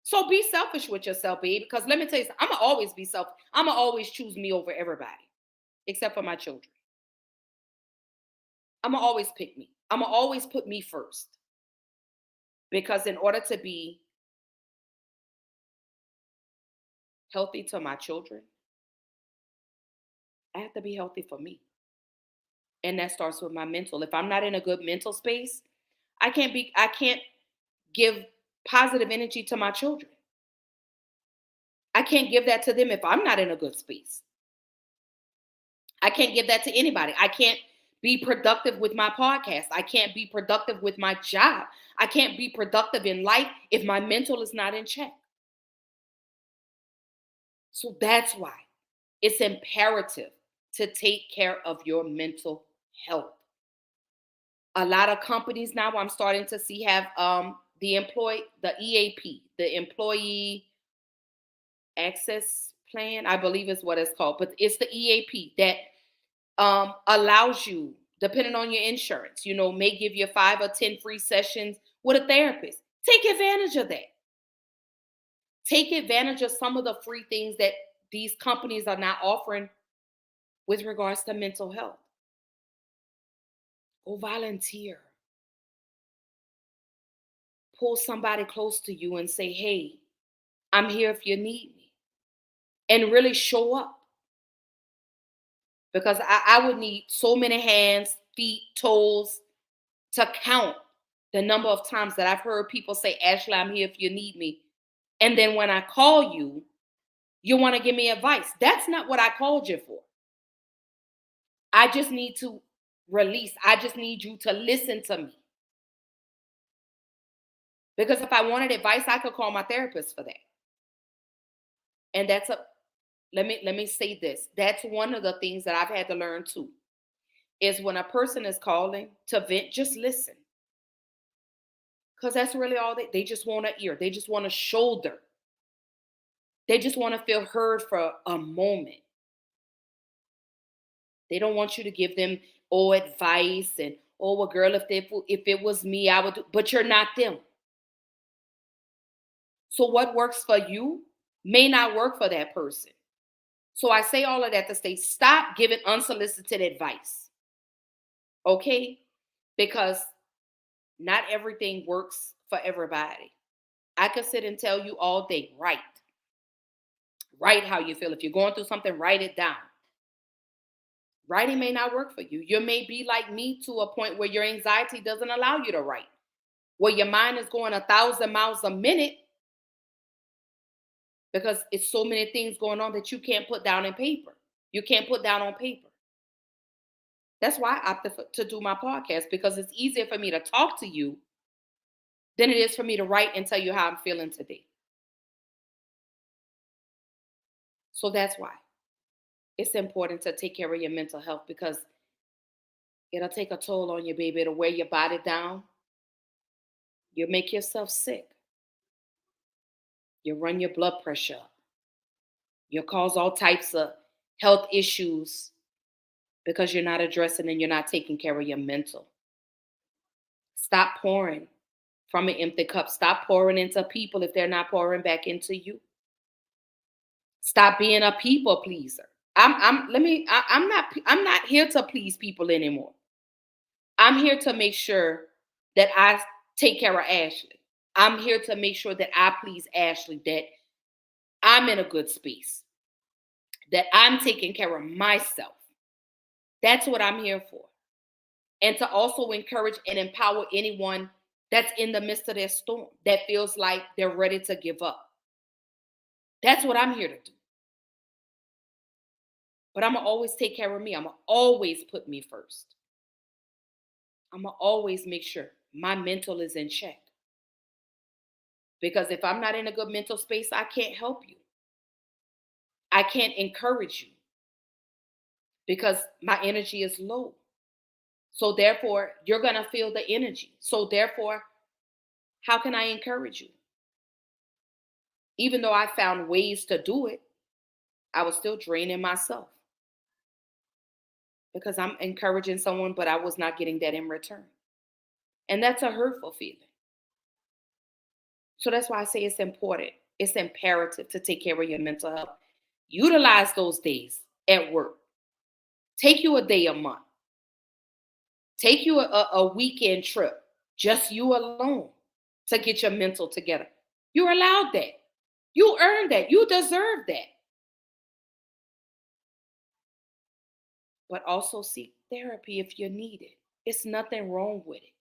So be selfish with yourself, baby. Because let me tell you something, I'm going to always be selfish. I'm going to always choose me over everybody, except for my children. I'm going to always pick me. I'm going to always put me first. Because in order to be healthy to my children, I have to be healthy for me. And that starts with my mental. If I'm not in a good mental space, I can't give positive energy to my children. I can't give that to them if I'm not in a good space. I can't give that to anybody. I can't be productive with my podcast. I can't be productive with my job. I can't be productive in life if my mental is not in check. So that's why it's imperative to take care of your mental health. A lot of companies now I'm starting to see have the EAP, the Employee Access Plan, I believe is what it's called, but it's the EAP that allows you, depending on your insurance, may give you 5 or 10 free sessions with a therapist. Take advantage of that. Take advantage of some of the free things that these companies are now offering with regards to mental health. Go volunteer. Pull somebody close to you and say, hey, I'm here if you need me. And really show up. Because I would need so many hands, feet, toes to count the number of times that I've heard people say, Ashley, I'm here if you need me. And then when I call you, you want to give me advice. That's not what I called you for. I just need to release. I just need you to listen to me. Because if I wanted advice, I could call my therapist for that. And let me say this. That's one of the things that I've had to learn too, is when a person is calling to vent, just listen. Because that's really all they just want an ear. They just want a shoulder. They just want to feel heard for a moment. They don't want you to give them advice and well, girl, if it was me, I would do, but you're not them. So what works for you may not work for that person. So I say all of that to say, stop giving unsolicited advice. Okay? Because not everything works for everybody. I could sit and tell you all day, write how you feel. If you're going through something, write it down. Writing may not work for you. You may be like me to a point where your anxiety doesn't allow you to write, where your mind is going 1,000 miles a minute because it's so many things going on that you can't put down in paper. You can't put down on paper. That's why I opted to do my podcast, because it's easier for me to talk to you than it is for me to write and tell you how I'm feeling today. So that's why it's important to take care of your mental health, because it'll take a toll on you, baby. It'll wear your body down. You'll make yourself sick. You'll run your blood pressure up. You'll cause all types of health issues because you're not addressing and you're not taking care of your mental. Stop pouring from an empty cup. Stop pouring into people if they're not pouring back into you. Stop being a people pleaser. I'm not here to please people anymore. I'm here to make sure that I take care of Ashley. I'm here to make sure that I please Ashley, that I'm in a good space, that I'm taking care of myself. That's what I'm here for. And to also encourage and empower anyone that's in the midst of their storm, that feels like they're ready to give up. That's what I'm here to do. But I'm going to always take care of me. I'm going to always put me first. I'm going to always make sure my mental is in check. Because if I'm not in a good mental space, I can't help you. I can't encourage you because my energy is low. So therefore, you're going to feel the energy. So therefore, how can I encourage you? Even though I found ways to do it, I was still draining myself because I'm encouraging someone, but I was not getting that in return. And that's a hurtful feeling. So that's why I say it's important. It's imperative to take care of your mental health. Utilize those days at work. Take you a day a month. Take you a weekend trip, just you alone, to get your mental together. You're allowed that. You earned that. You deserve that. But also seek therapy if you need it. It's nothing wrong with it.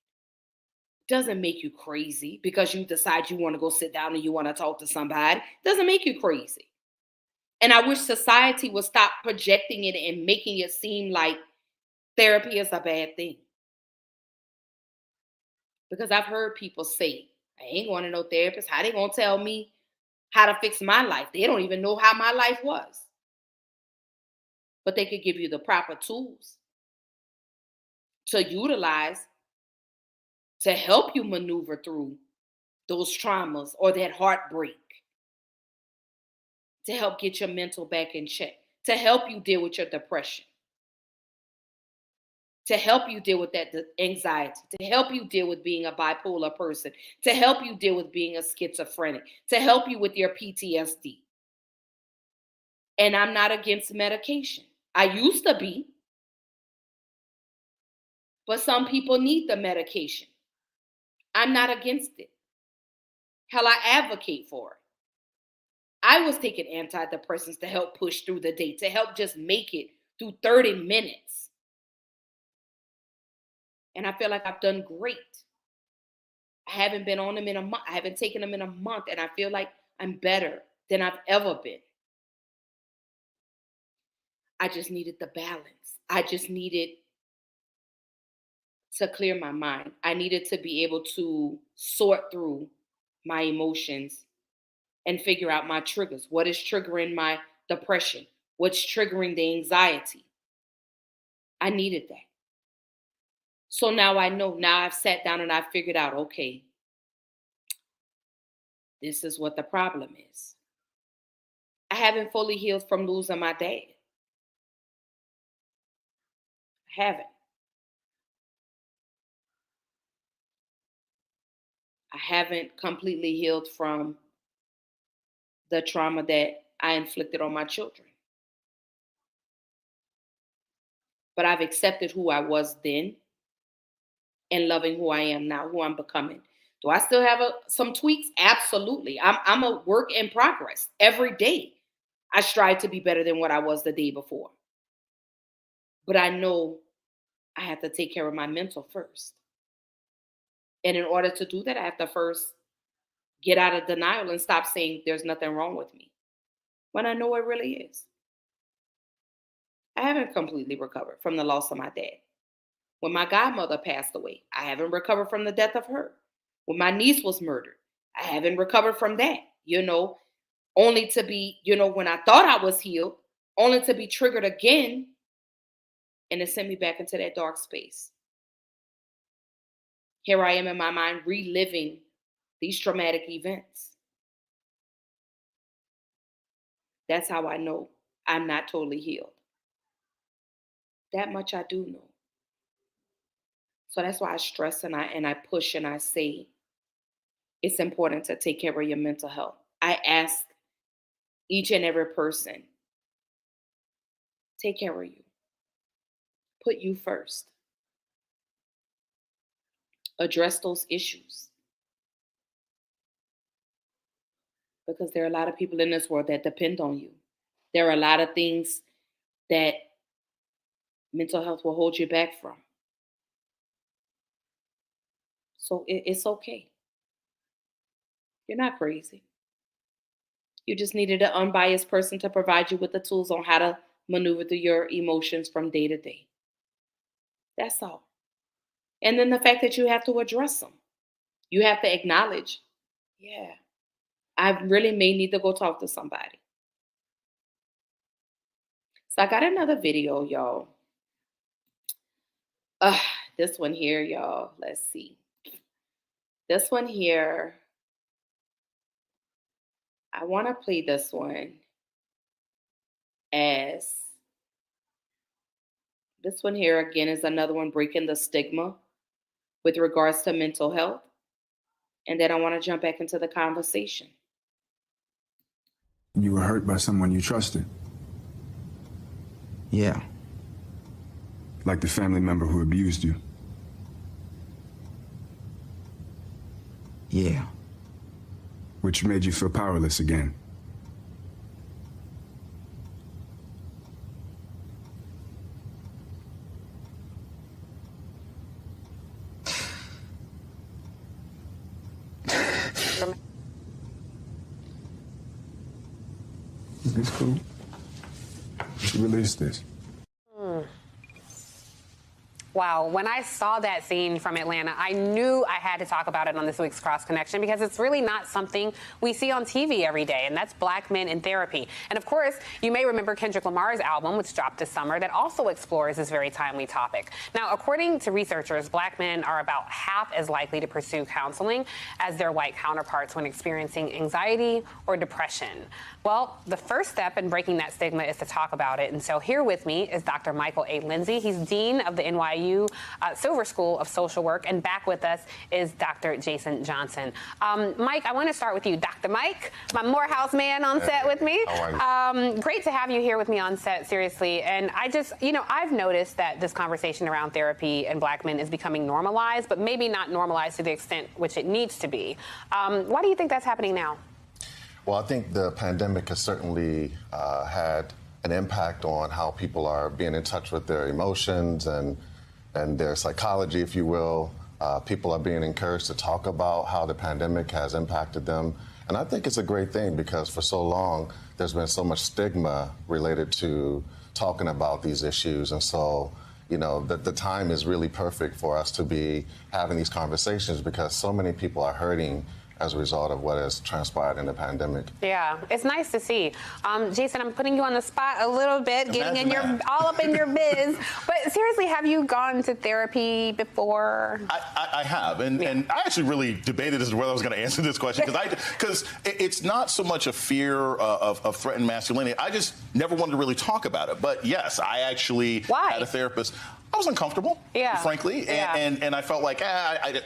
Doesn't make you crazy because you decide you want to go sit down and you want to talk to somebody. Doesn't make you crazy. And I wish society would stop projecting it and making it seem like therapy is a bad thing. Because I've heard people say, I ain't going to no therapist. How they going to tell me how to fix my life? They don't even know how my life was. But they could give you the proper tools to utilize to help you maneuver through those traumas or that heartbreak, to help get your mental back in check, to help you deal with your depression, to help you deal with that anxiety, to help you deal with being a bipolar person, to help you deal with being a schizophrenic, to help you with your PTSD. And I'm not against medication. I used to be, but some people need the medication. I'm not against it. Hell, I advocate for it. I was taking antidepressants to help push through the day, to help just make it through 30 minutes. And I feel like I've done great. I haven't been on them in a month. I haven't taken them in a month, and I feel like I'm better than I've ever been. I just needed the balance. I just needed to clear my mind. I needed to be able to sort through my emotions and figure out my triggers. What is triggering my depression? What's triggering the anxiety? I needed that. So now I know. Now I've sat down and I've figured out, okay, this is what the problem is. I haven't fully healed from losing my dad. I haven't. I haven't completely healed from the trauma that I inflicted on my children. But I've accepted who I was then and loving who I am now, who I'm becoming. Do I still have some tweaks? Absolutely. I'm a work in progress. Every day I strive to be better than what I was the day before. But I know I have to take care of my mental first. And in order to do that, I have to first get out of denial and stop saying there's nothing wrong with me, when I know it really is. I haven't completely recovered from the loss of my dad. When my godmother passed away, I haven't recovered from the death of her. When my niece was murdered, I haven't recovered from that, only to be, when I thought I was healed, only to be triggered again and to send me back into that dark space. Here I am in my mind reliving these traumatic events. That's how I know I'm not totally healed. That much I do know. So that's why I stress and I push and I say it's important to take care of your mental health. I ask each and every person, take care of you. Put you first. Address those issues. Because there are a lot of people in this world that depend on you. There are a lot of things that mental health will hold you back from. So it's okay. You're not crazy. You just needed an unbiased person to provide you with the tools on how to maneuver through your emotions from day to day. That's all. And then the fact that you have to address them. You have to acknowledge, yeah, I really may need to go talk to somebody. So I got another video, y'all. This one here, y'all. Let's see. This one here, I want to play this one as, this one here again is another one breaking the stigma with regards to mental health. And then I want to jump back into the conversation. You were hurt by someone you trusted? Yeah. Like the family member who abused you? Yeah. Which made you feel powerless again? It's cool. You should release this. Wow, when I saw that scene from Atlanta, I knew I had to talk about it on this week's Cross Connection because it's really not something we see on TV every day, and that's Black men in therapy. And of course, you may remember Kendrick Lamar's album, which dropped this summer, that also explores this very timely topic. Now, according to researchers, Black men are about half as likely to pursue counseling as their white counterparts when experiencing anxiety or depression. Well, the first step in breaking that stigma is to talk about it. And so here with me is Dr. Michael A. Lindsay. He's Dean of the NYU Silver School of Social Work. And back with us is Dr. Jason Johnson. Mike, I want to start with you. Dr. Mike, my Morehouse man on set with me. Great to have you here with me on set, seriously. And I just, I've noticed that this conversation around therapy and Black men is becoming normalized, but maybe not normalized to the extent which it needs to be. Why do you think that's happening now? Well, I think the pandemic has certainly had an impact on how people are being in touch with their emotions and their psychology, if you will. People are being encouraged to talk about how the pandemic has impacted them. And I think it's a great thing because for so long, there's been so much stigma related to talking about these issues. And so, the time is really perfect for us to be having these conversations because so many people are hurting as a result of what has transpired in the pandemic. Yeah, it's nice to see. Jason, I'm putting you on the spot a little bit, getting in your all up in your biz. But seriously, have you gone to therapy before? I have, and I actually really debated as to whether I was going to answer this question because it's not so much a fear of threatened masculinity. I just never wanted to really talk about it. But yes, I actually had a therapist. I was uncomfortable, frankly, and I felt like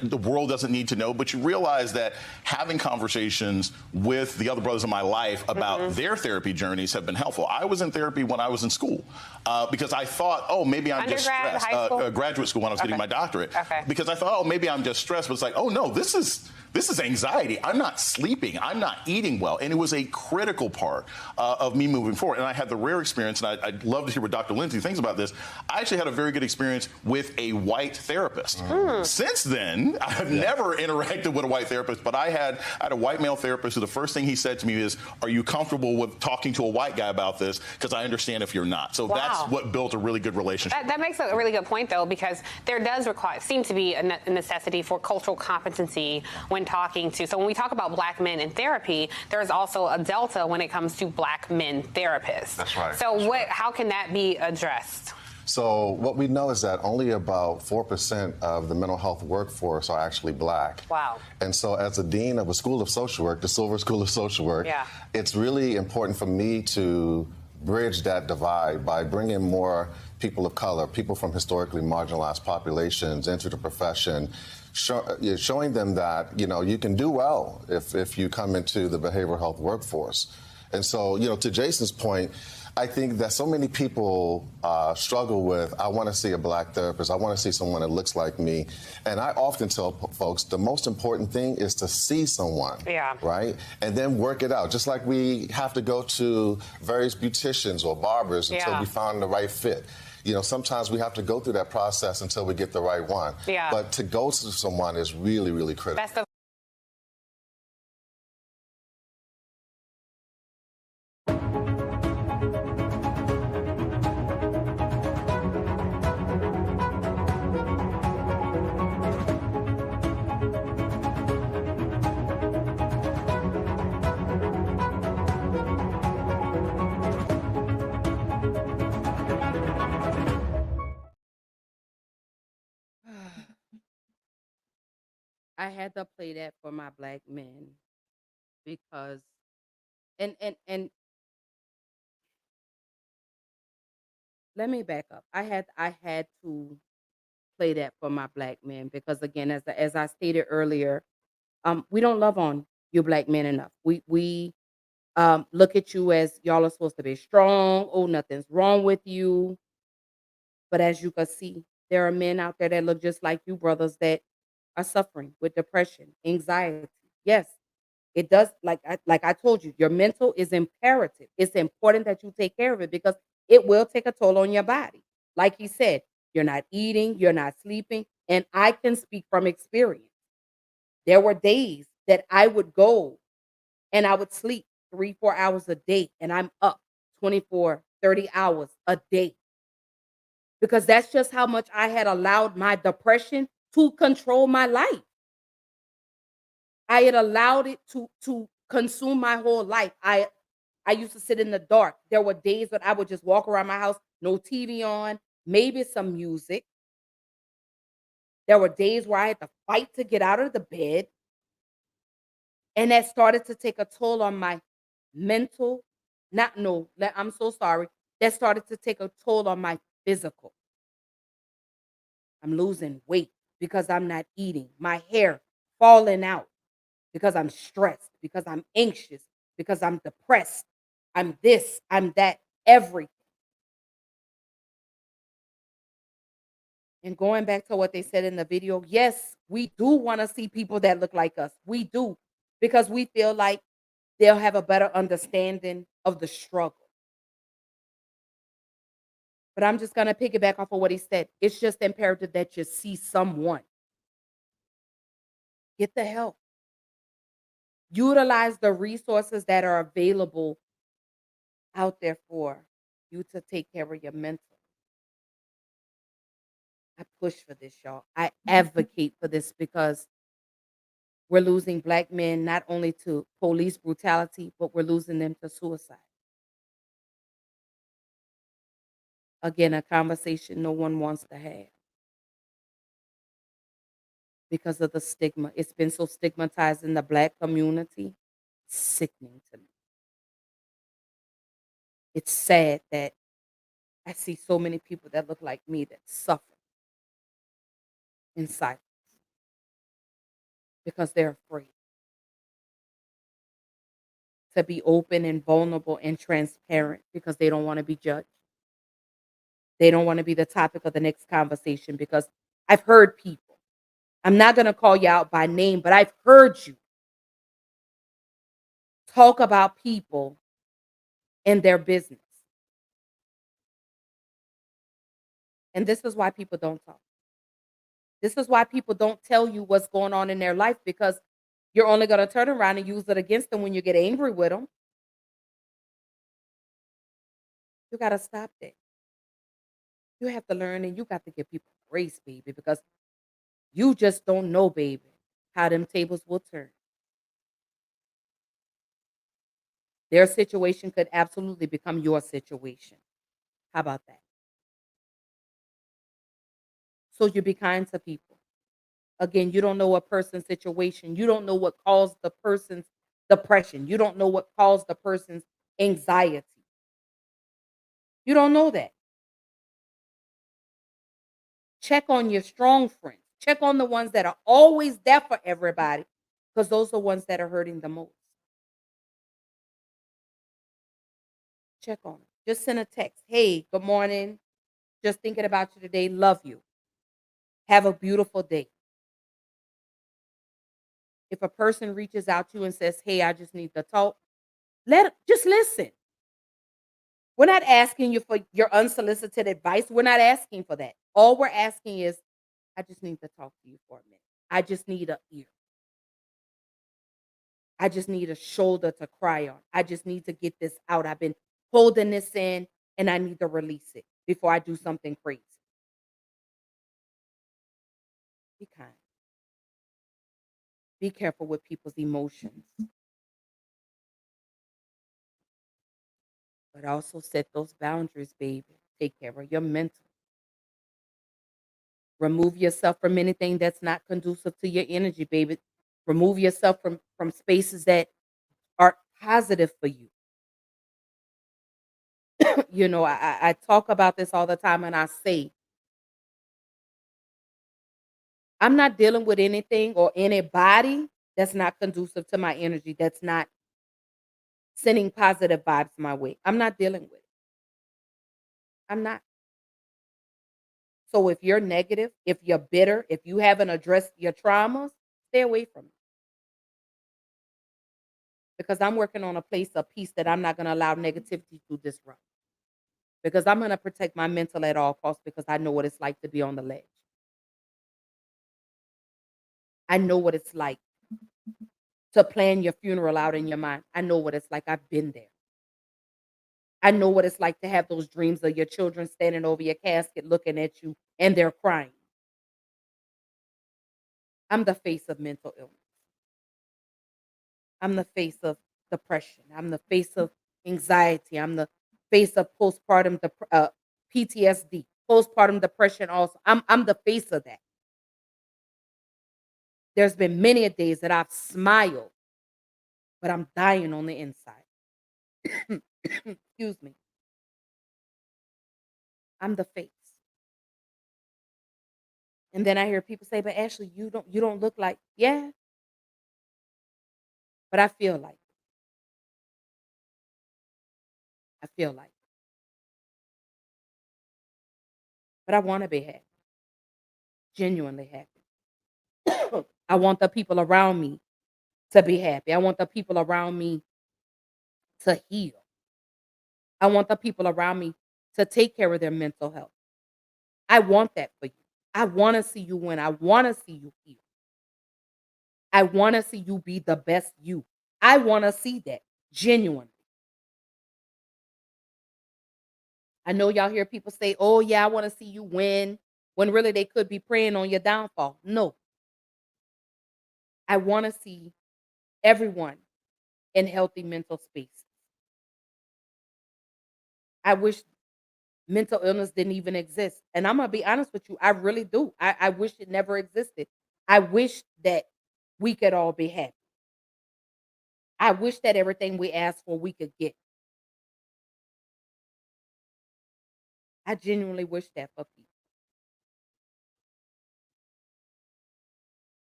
the world doesn't need to know. But you realize that having conversations with the other brothers in my life about their therapy journeys have been helpful. I was in therapy when I was in school because I thought, oh, maybe I'm just stressed. Graduate school when I was getting my doctorate, because I thought, oh, maybe I'm just stressed. But it's like, oh no, this is anxiety. I'm not sleeping. I'm not eating well. And it was a critical part of me moving forward. And I had the rare experience, and I'd love to hear what Dr. Lindsay thinks about this. I actually had a very good experience with a white therapist. Since then, I've never interacted with a white therapist, but I had a white male therapist who the first thing he said to me is, are you comfortable with talking to a white guy about this? Because I understand if you're not. So that's what built a really good relationship. That makes a really good point, though, because there does seem to be a necessity for cultural competency when talking to. So when we talk about black men in therapy, there's also a delta when it comes to black men therapists. That's right. So how can that be addressed? So what we know is that only about 4% of the mental health workforce are actually black. Wow. And so as a dean of a school of social work, the Silver School of Social Work, it's really important for me to bridge that divide by bringing more people of color, people from historically marginalized populations into the profession, showing them that, you can do well if you come into the behavioral health workforce. And so, to Jason's point, I think that so many people struggle with, I want to see a black therapist, I want to see someone that looks like me. And I often tell folks the most important thing is to see someone, right? And then work it out. Just like we have to go to various beauticians or barbers until we find the right fit. Sometimes we have to go through that process until we get the right one. But to go to someone is really, really critical. I had to play that for my black men because and let me back up. I had to play that for my black men because again, as I stated earlier, we don't love on you black men enough. We look at you as y'all are supposed to be strong. Oh, nothing's wrong with you. But as you can see, there are men out there that look just like you, brothers, that are suffering with depression, anxiety. Yes, it does. Like I told you, your mental is imperative. It's important that you take care of it because it will take a toll on your body. Like he said, you're not eating, you're not sleeping. And I can speak from experience. There were days that I would go and I would sleep 3-4 hours a day and I'm up 24, 30 hours a day. Because that's just how much I had allowed my depression to control my life. I had allowed it to consume my whole life. I used to sit in the dark. There were days that I would just walk around my house, no TV on, maybe some music. There were days where I had to fight to get out of the bed. And that started to take a toll on my mental, I'm so sorry. That started to take a toll on my physical. I'm losing weight because I'm not eating. My hair falling out because I'm stressed, because I'm anxious, because I'm depressed. I'm this, I'm that, everything. And going back to what they said in the video, yes, we do want to see people that look like us. We do, because we feel like they'll have a better understanding of the struggle. But I'm just going to piggyback off of what he said. It's just imperative that you see someone. Get the help. Utilize the resources that are available out there for you to take care of your mental. I push for this, y'all. I advocate for this because We're losing black men not only to police brutality, but we're losing them to suicide. Again, a conversation no one wants to have because of the stigma. It's been so stigmatized in the black community. Sickening to me. It's sad that I see so many people that look like me that suffer in silence because they're afraid to be open and vulnerable and transparent because they don't want to be judged. They don't want to be the topic of the next conversation because I've heard people. I'm not going to call you out by name, but I've heard you talk about people and their business. And this is why people don't talk. This is why people don't tell you what's going on in their life because you're only going to turn around and use it against them when you get angry with them. You got to stop that. You have to learn and you got to give people grace, baby, because you just don't know, baby, how them tables will turn. Their situation could absolutely become your situation. How about that? So you be kind to people. Again, you don't know a person's situation. You don't know what caused the person's depression. You don't know what caused the person's anxiety. You don't know that. Check on your strong friends. Check on the ones that are always there for everybody because those are the ones that are hurting the most. Check on them. Just send a text. Hey, good morning. Just thinking about you today. Love you. Have a beautiful day. If a person reaches out to you and says, hey, I just need to talk, just listen. We're not asking you for your unsolicited advice. We're not asking for that. All we're asking is, I just need to talk to you for a minute. I just need an ear. I just need a shoulder to cry on. I just need to get this out. I've been holding this in and I need to release it before I do something crazy. Be kind. Be careful with people's emotions. But also set those boundaries, baby. Take care of your mental. Remove yourself from anything that's not conducive to your energy, baby. Remove yourself from spaces that are positive for you. You know, I talk about this all the time and I say, I'm not dealing with anything or anybody that's not conducive to my energy, that's not sending positive vibes my way. I'm not dealing with it. I'm not. So if you're negative, if you're bitter, if you haven't addressed your traumas, stay away from it. Because I'm working on a place of peace that I'm not going to allow negativity to disrupt. Because I'm going to protect my mental at all costs because I know what it's like to be on the ledge. I know what it's like to plan your funeral out in your mind. I know what it's like. I've been there. I know what it's like to have those dreams of your children standing over your casket looking at you and they're crying. I'm the face of mental illness. I'm the face of depression. I'm the face of anxiety. I'm the face of postpartum PTSD, postpartum depression also. I'm the face of that. There's been many days that I've smiled, but I'm dying on the inside. Excuse me. I'm the face. And then I hear people say, but Ashley, you don't look like, yeah. But I feel like it. I feel like it. But I want to be happy. Genuinely happy. I want the people around me to be happy. I want the people around me to heal. I want the people around me to take care of their mental health. I want that for you. I want to see you win. I want to see you heal. I want to see you be the best you. I want to see that genuinely. I know y'all hear people say, oh, yeah, I want to see you win, when really they could be praying on your downfall. No. I want to see everyone in healthy mental space. I wish mental illness didn't even exist. And I'm gonna be honest with you, I really do. I wish it never existed. I wish that we could all be happy. I wish that everything we ask for we could get. I genuinely wish that for people.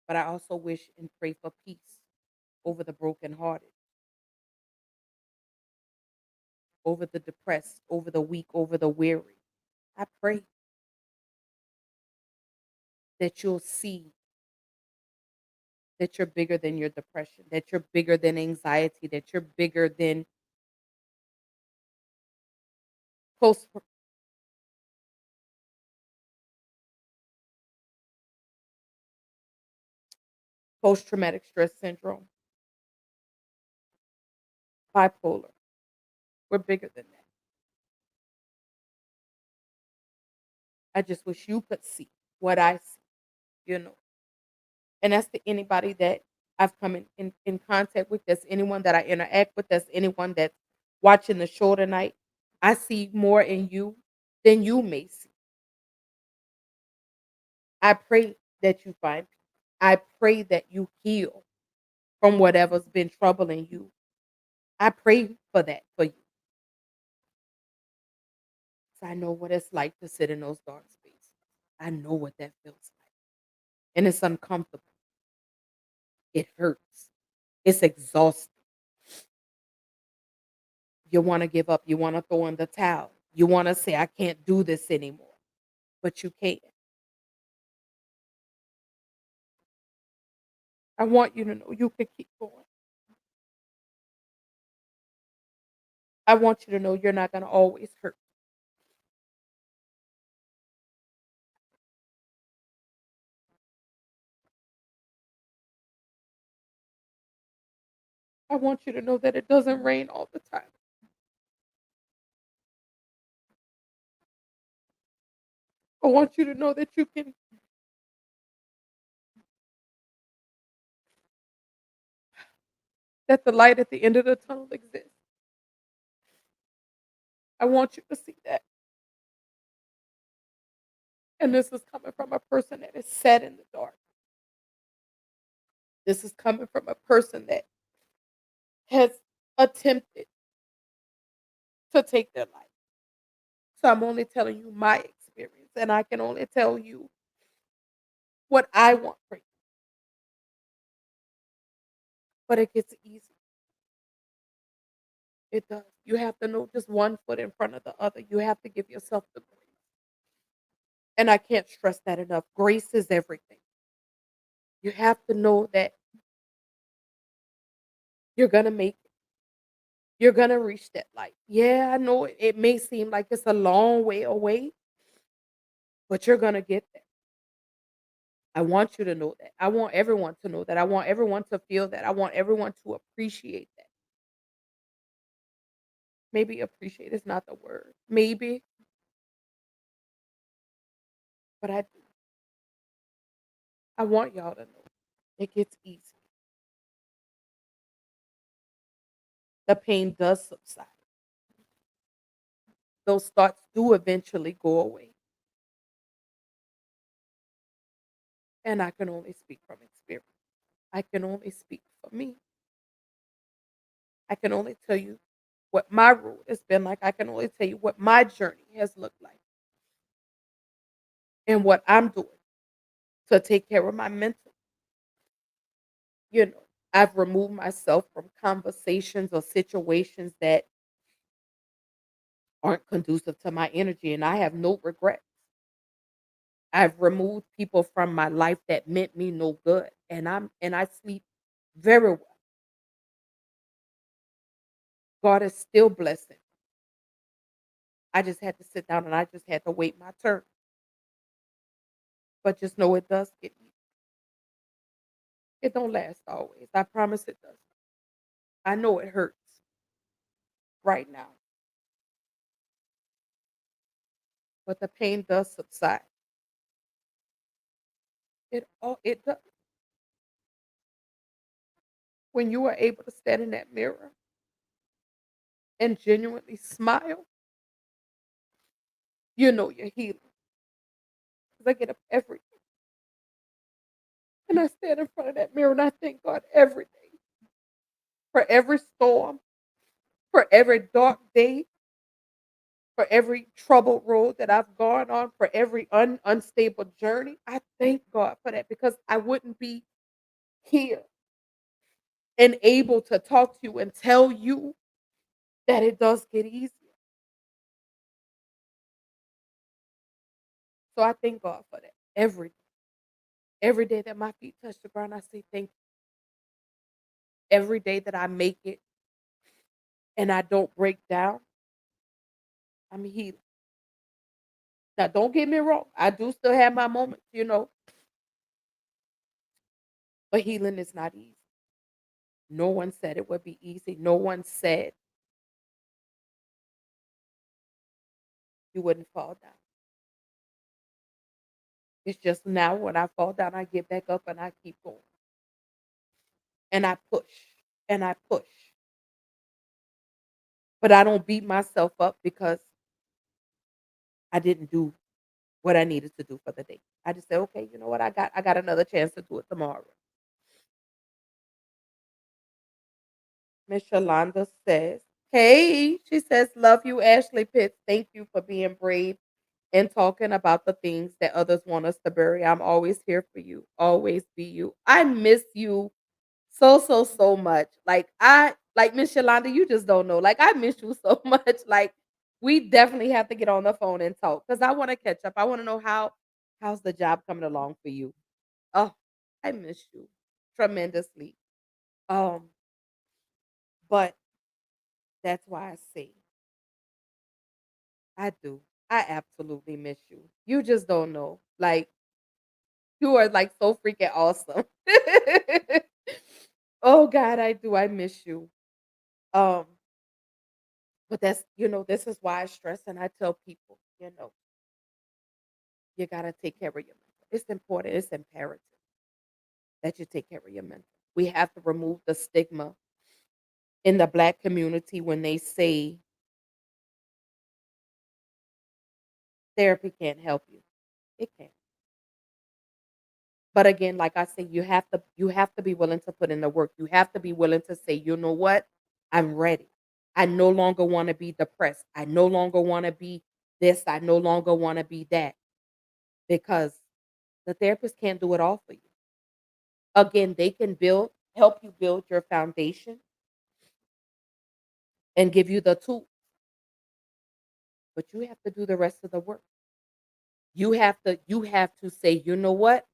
But I also wish and pray for peace over the brokenhearted, over the depressed, over the weak, over the weary. I pray that you'll see that you're bigger than your depression, that you're bigger than anxiety, that you're bigger than post post traumatic stress syndrome, bipolar. We're bigger than that. I just wish you could see what I see, you know. And that's to anybody that I've come in contact with. That's anyone that I interact with. That's anyone that's watching the show tonight. I see more in you than you may see. I pray that you find peace. I pray that you heal from whatever's been troubling you. I pray for that for you. 'Cause I know what it's like to sit in those dark spaces. I know what that feels like. And it's uncomfortable. It hurts. It's exhausting. You want to give up. You want to throw in the towel. You want to say, I can't do this anymore. But you can't. I want you to know you can keep going. I want you to know you're not going to always hurt. I want you to know that it doesn't rain all the time. I want you to know that you can that the light at the end of the tunnel exists. I want you to see that. And this is coming from a person that is set in the dark. This is coming from a person that has attempted to take their life. So I'm only telling you my experience, and I can only tell you what I want for you. But it gets easy. It does. You have to know just one foot in front of the other. You have to give yourself the grace. And I can't stress that enough. Grace is everything. You have to know that you're going to make it. You're going to reach that light. Yeah, I know it may seem like it's a long way away, but you're going to get there. I want you to know that. I want everyone to know that. I want everyone to feel that. I want everyone to appreciate that. Maybe appreciate is not the word. Maybe. But I do. I want y'all to know it gets easy. The pain does subside. Those thoughts do eventually go away. And I can only speak from experience. I can only speak for me. I can only tell you what my road has been like. I can only tell you what my journey has looked like and what I'm doing to take care of my mental. You know, I've removed myself from conversations or situations that aren't conducive to my energy, and I have no regrets. I've removed people from my life that meant me no good, and I sleep very well. God is still blessing. I just had to sit down and I just had to wait my turn. But just know it does get easy. It don't last always. I promise it does. I know it hurts right now, but the pain does subside. It does. when you are able to stand in that mirror and genuinely smile, you know you're healing. 'Cause I get up every day and I stand in front of that mirror and I thank God every day for every storm, for every dark day, for every troubled road that I've gone on, for every unstable journey. I thank God for that because I wouldn't be here and able to talk to you and tell you that it does get easier. So I thank God for that every day that my feet touch the ground, I say thank you. Every day that I make it and I don't break down, I'm healing. Now, don't get me wrong. I do still have my moments, but healing is not easy. No one said it would be easy. No one said you wouldn't fall down. It's just now when I fall down, I get back up and I keep going. And I push and I push. But I don't beat myself up because I didn't do what I needed to do for the day. I just say, okay, you know what? I got another chance to do it tomorrow. Miss Shalonda says, hey, she says, love you, Ashley Pitts. Thank you for being brave and talking about the things that others want us to bury. I'm always here for you. Always be you. I miss you so much. Like Miss Shalonda, you just don't know. Like I miss you so much. Like we definitely have to get on the phone and talk because I want to catch up. I want to know how's the job coming along for you. Oh, I miss you tremendously. Um, but that's why I say I do. I absolutely miss you. You just don't know. Like you are like so freaking awesome. Oh God, I do. I miss you. Um, but this is why I stress and I tell people, you gotta take care of your mental. It's important, it's imperative that you take care of your mental. We have to remove the stigma in the Black community when they say therapy can't help you. It can. But again, like I say, you have to be willing to put in the work. You have to be willing to say, you know what? I'm ready. I no longer want to be depressed. I no longer want to be this. I no longer want to be that. Because the therapist can't do it all for you. Again, they can help you build your foundation and give you the tools, but you have to do the rest of the work. You have to say, you know what?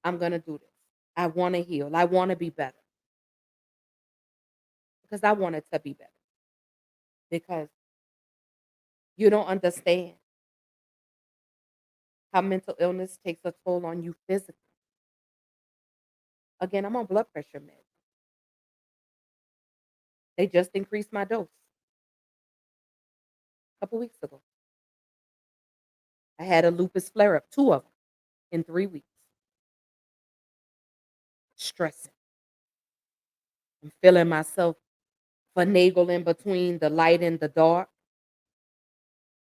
I'm gonna do this. I want to heal. I want to be better because I want it to be better. Because you don't understand how mental illness takes a toll on you physically. Again, I'm on blood pressure meds. They just increased my dose a couple weeks ago. I had a lupus flare up, 2 of them in 3 weeks. Stressing. I'm feeling myself finagling between the light and the dark.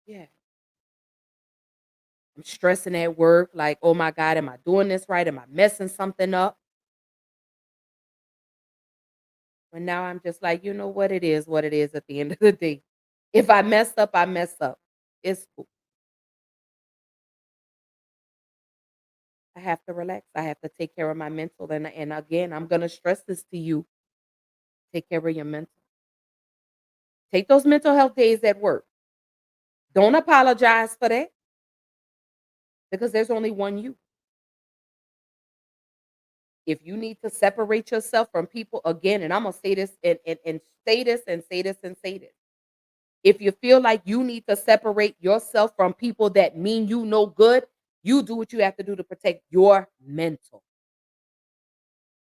Yeah. I'm stressing at work, like, oh my God, am I doing this right? Am I messing something up? But now I'm just like, you know what it is at the end of the day. If I mess up, I mess up. It's cool. I have to relax. I have to take care of my mental. And again, I'm going to stress this to you. Take care of your mental. Take those mental health days at work. Don't apologize for that because there's only one you. If you need to separate yourself from people again, and I'm going to say this and say this and say this and say this. If you feel like you need to separate yourself from people that mean you no good, you do what you have to do to protect your mental.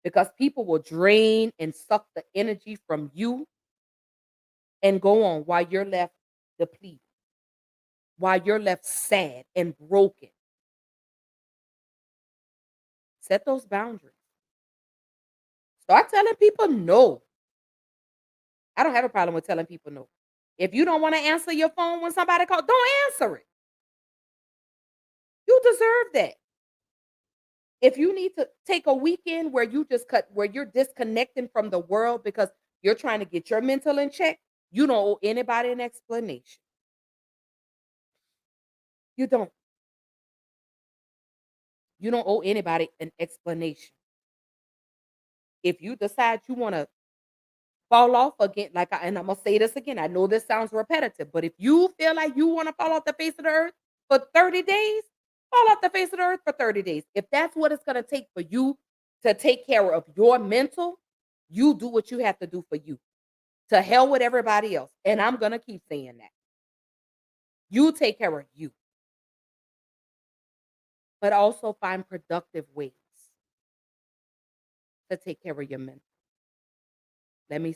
Because people will drain and suck the energy from you and go on while you're left depleted, while you're left sad and broken. Set those boundaries. Start telling people no. I don't have a problem with telling people no. If you don't want to answer your phone when somebody calls, don't answer it. You deserve that. If you need to take a weekend where where you're disconnecting from the world because you're trying to get your mental in check, you don't owe anybody an explanation. You don't. You don't owe anybody an explanation. If you decide you want to fall off again, and I'm gonna say this again, I know this sounds repetitive, but if you feel like you want to fall off the face of the earth for 30 days, fall off the face of the earth for 30 days. If that's what it's gonna take for you to take care of your mental, you do what you have to do for you. To hell with everybody else. And I'm gonna keep saying that. You take care of you. But also find productive ways to take care of your mental. Let me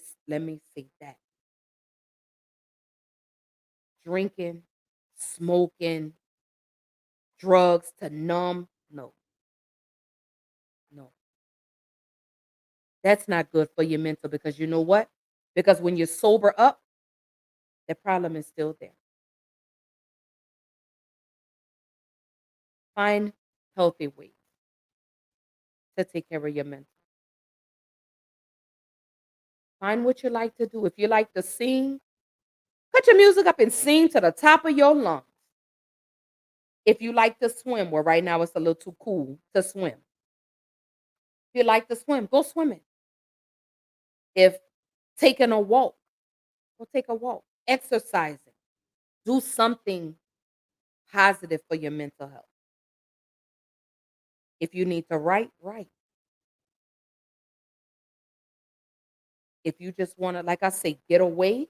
say that. Drinking, smoking, drugs to numb, no. No. That's not good for your mental because you know what? Because when you're sober up, the problem is still there. Find healthy ways to take care of your mental. Find what you like to do. If you like to sing, cut your music up and sing to the top of your lungs. If you like to swim, well, right now it's a little too cool to swim. If you like to swim, go swimming. If taking a walk, go take a walk. Exercising. Do something positive for your mental health. If you need to write, write. If you just want to, like I say, get away,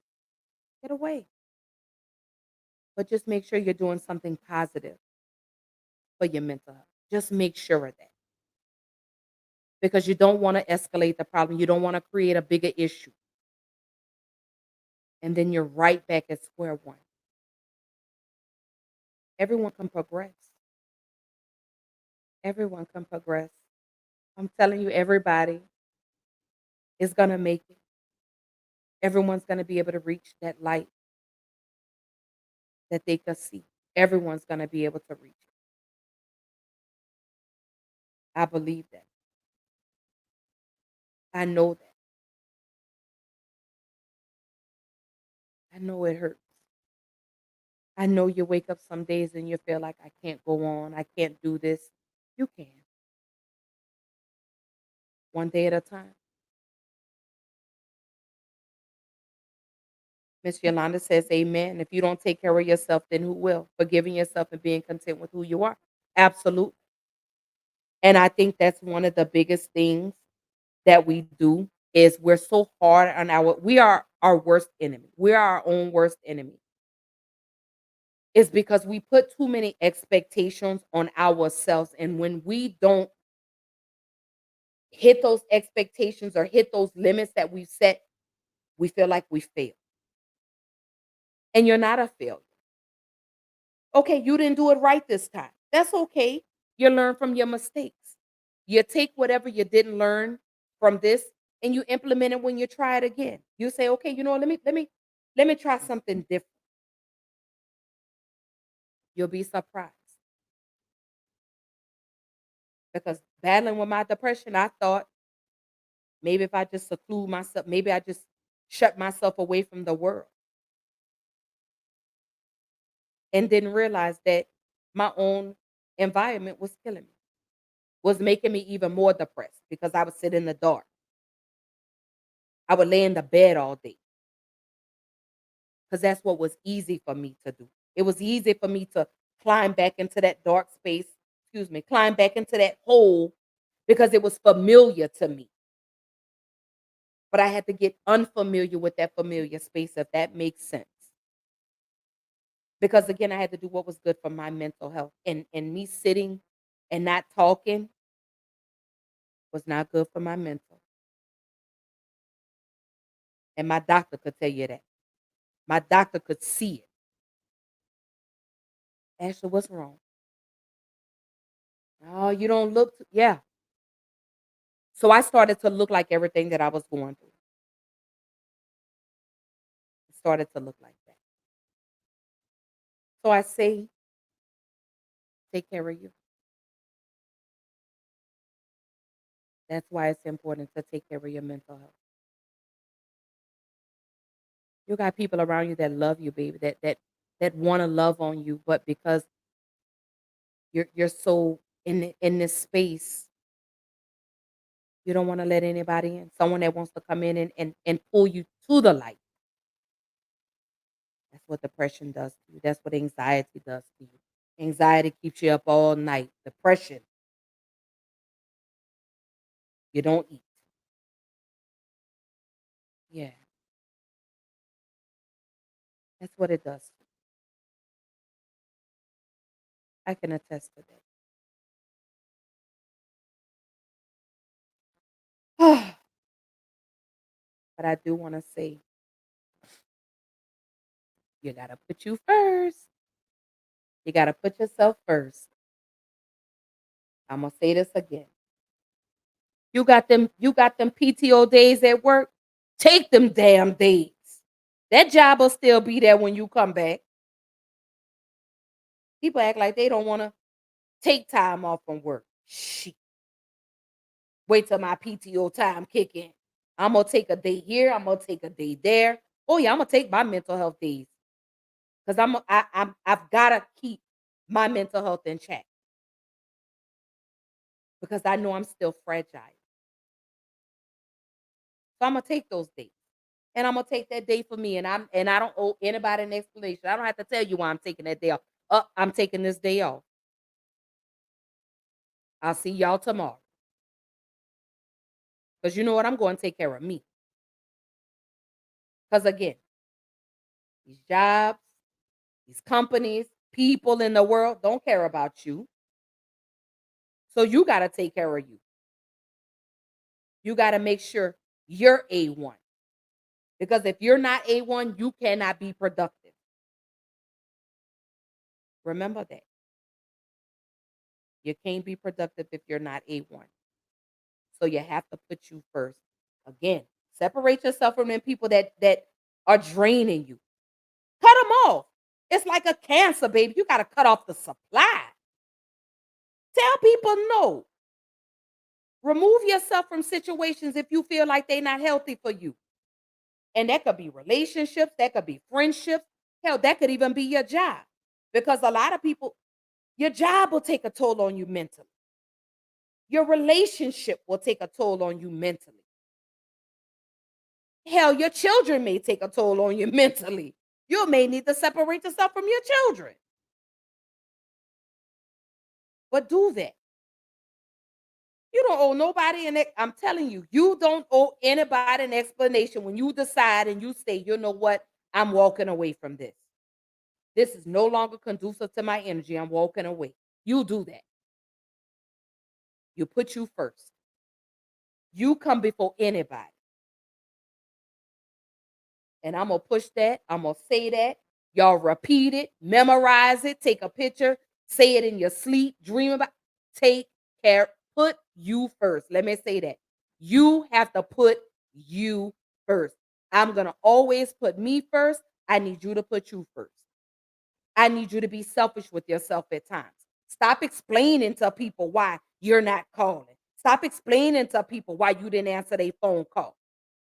get away. But just make sure you're doing something positive for your mental health. Just make sure of that. Because you don't want to escalate the problem. You don't want to create a bigger issue. And then you're right back at square one. Everyone can progress. Everyone can progress. I'm telling you, everybody is going to make it. Everyone's going to be able to reach that light that they can see. Everyone's going to be able to reach it. I believe that. I know that. I know it hurts. I know you wake up some days and you feel like I can't go on. I can't do this. You can. One day at a time. Miss Yolanda says, amen. If you don't take care of yourself, then who will? Forgiving yourself and being content with who you are. Absolutely. And I think that's one of the biggest things that we do is we're so hard on we are our worst enemy. We are our own worst enemy. It's because we put too many expectations on ourselves. And when we don't hit those expectations or hit those limits that we've set, we feel like we failed. And you're not a failure. Okay, you didn't do it right this time. That's okay. You learn from your mistakes. You take whatever you didn't learn from this and you implement it when you try it again. You say, okay, you know what, let me try something different. You'll be surprised. Because battling with my depression, I thought maybe if I just seclude myself, maybe I just shut myself away from the world. And didn't realize that my own environment was killing me, was making me even more depressed because I would sit in the dark. I would lay in the bed all day because that's what was easy for me to do. It was easy for me to climb back into that dark space, climb back into that hole because it was familiar to me. But I had to get unfamiliar with that familiar space, if that makes sense. Because again, I had to do what was good for my mental health. And me sitting and not talking was not good for my mental. And my doctor could tell you that. My doctor could see it. Ashley, what's wrong? Oh, you don't look. Yeah. So I started to look like everything that I was going through. It started to look like that. So I say, take care of you. That's why it's important to take care of your mental health. You got people around you that love you, baby, that want to love on you, but because you're so in this space, you don't want to let anybody in. Someone that wants to come in and pull you to the light. That's what depression does to you. That's what anxiety does to you. Anxiety keeps you up all night. Depression, you don't eat. Yeah, that's what it does. I can attest to that. But I do want to say, you got to put you first. You got to put yourself first. I'm going to say this again. You got them PTO days at work. Take them damn days. That job will still be there when you come back. People act like they don't want to take time off from work. Shit. Wait till my PTO time kick in. I'm gonna take a day here. I'm gonna take a day there. Oh yeah, I'm gonna take my mental health days because I've gotta keep my mental health in check because I know I'm still fragile. So I'm gonna take those days, and I'm gonna take that day for me. And I don't owe anybody an explanation. I don't have to tell you why I'm taking that day off. I'm taking this day off. I'll see y'all tomorrow. Because you know what? I'm going to take care of me. Because again, these jobs, these companies, people in the world don't care about you. So you got to take care of you. You got to make sure you're A1. Because if you're not A1, you cannot be productive. Remember that. You can't be productive if you're not A1. So you have to put you first. Again, separate yourself from them people that are draining you. Cut them off. It's like a cancer, baby. You got to cut off the supply. Tell people no. Remove yourself from situations if you feel like they're not healthy for you. And that could be relationships, that could be friendships. Hell, that could even be your job. Because a lot of people, your job will take a toll on you mentally. Your relationship will take a toll on you mentally. Hell, your children may take a toll on you mentally. You may need to separate yourself from your children. But do that. You don't owe nobody I'm telling you, you don't owe anybody an explanation when you decide and you say, you know what, I'm walking away from this. This is no longer conducive to my energy. I'm walking away. You do that. You put you first. You come before anybody. And I'm going to push that. I'm going to say that. Y'all repeat it, memorize it, take a picture, say it in your sleep, dream about it. Take care. Put you first. Let me say that. You have to put you first. I'm going to always put me first. I need you to put you first. I need you to be selfish with yourself at times. Stop explaining to people why you're not calling. Stop explaining to people why you didn't answer their phone call.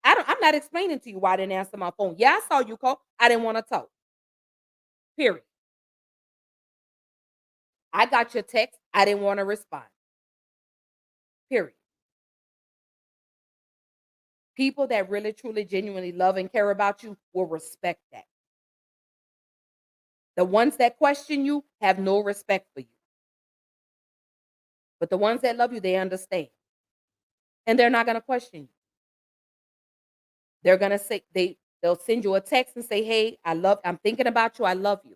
I'm not explaining to you why I didn't answer my phone. Yeah, I saw you call. I didn't want to talk. Period. I got your text. I didn't want to respond. Period. People that really, truly, genuinely love and care about you will respect that. The ones that question you have no respect for you. But the ones that love you, they understand. And they're not going to question you. They're going to say, they'll send you a text and say, hey, I'm thinking about you. I love you.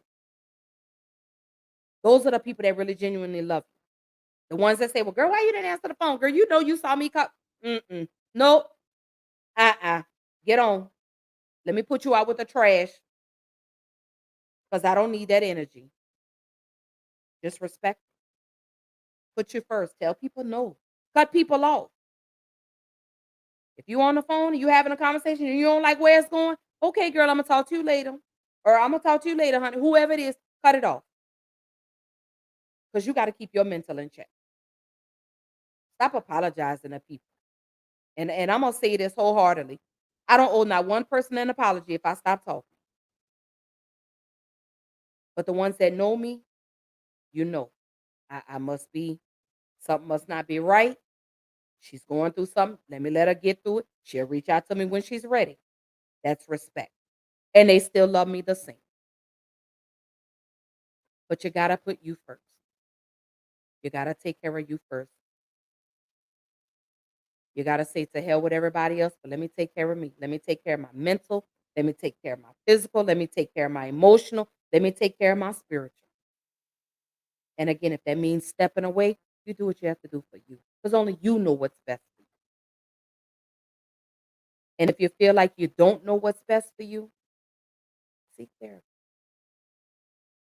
Those are the people that really genuinely love you. The ones that say, well, girl, why you didn't answer the phone? Girl, you know you saw me call. Nope. Get on. Let me put you out with the trash. Because I don't need that energy. Just respect. Put you first. Tell people no. Cut people off. If you on the phone and you having a conversation and you don't like where it's going, okay, girl, I'm gonna talk to you later. Or I'm gonna talk to you later, honey. Whoever it is, cut it off. Because you got to keep your mental in check. Stop apologizing to people. And I'm gonna say this wholeheartedly. I don't owe not one person an apology if I stop talking. But the ones that know me, you know, I must be, something must not be right. She's going through something. Let me let her get through it. She'll reach out to me when she's ready. That's respect. And they still love me the same. But you got to put you first. You got to take care of you first. You got to say to hell with everybody else, but let me take care of me. Let me take care of my mental. Let me take care of my physical. Let me take care of my emotional. Let me take care of my spiritual. And again, if that means stepping away, you do what you have to do for you. Because only you know what's best for you. And if you feel like you don't know what's best for you, seek therapy.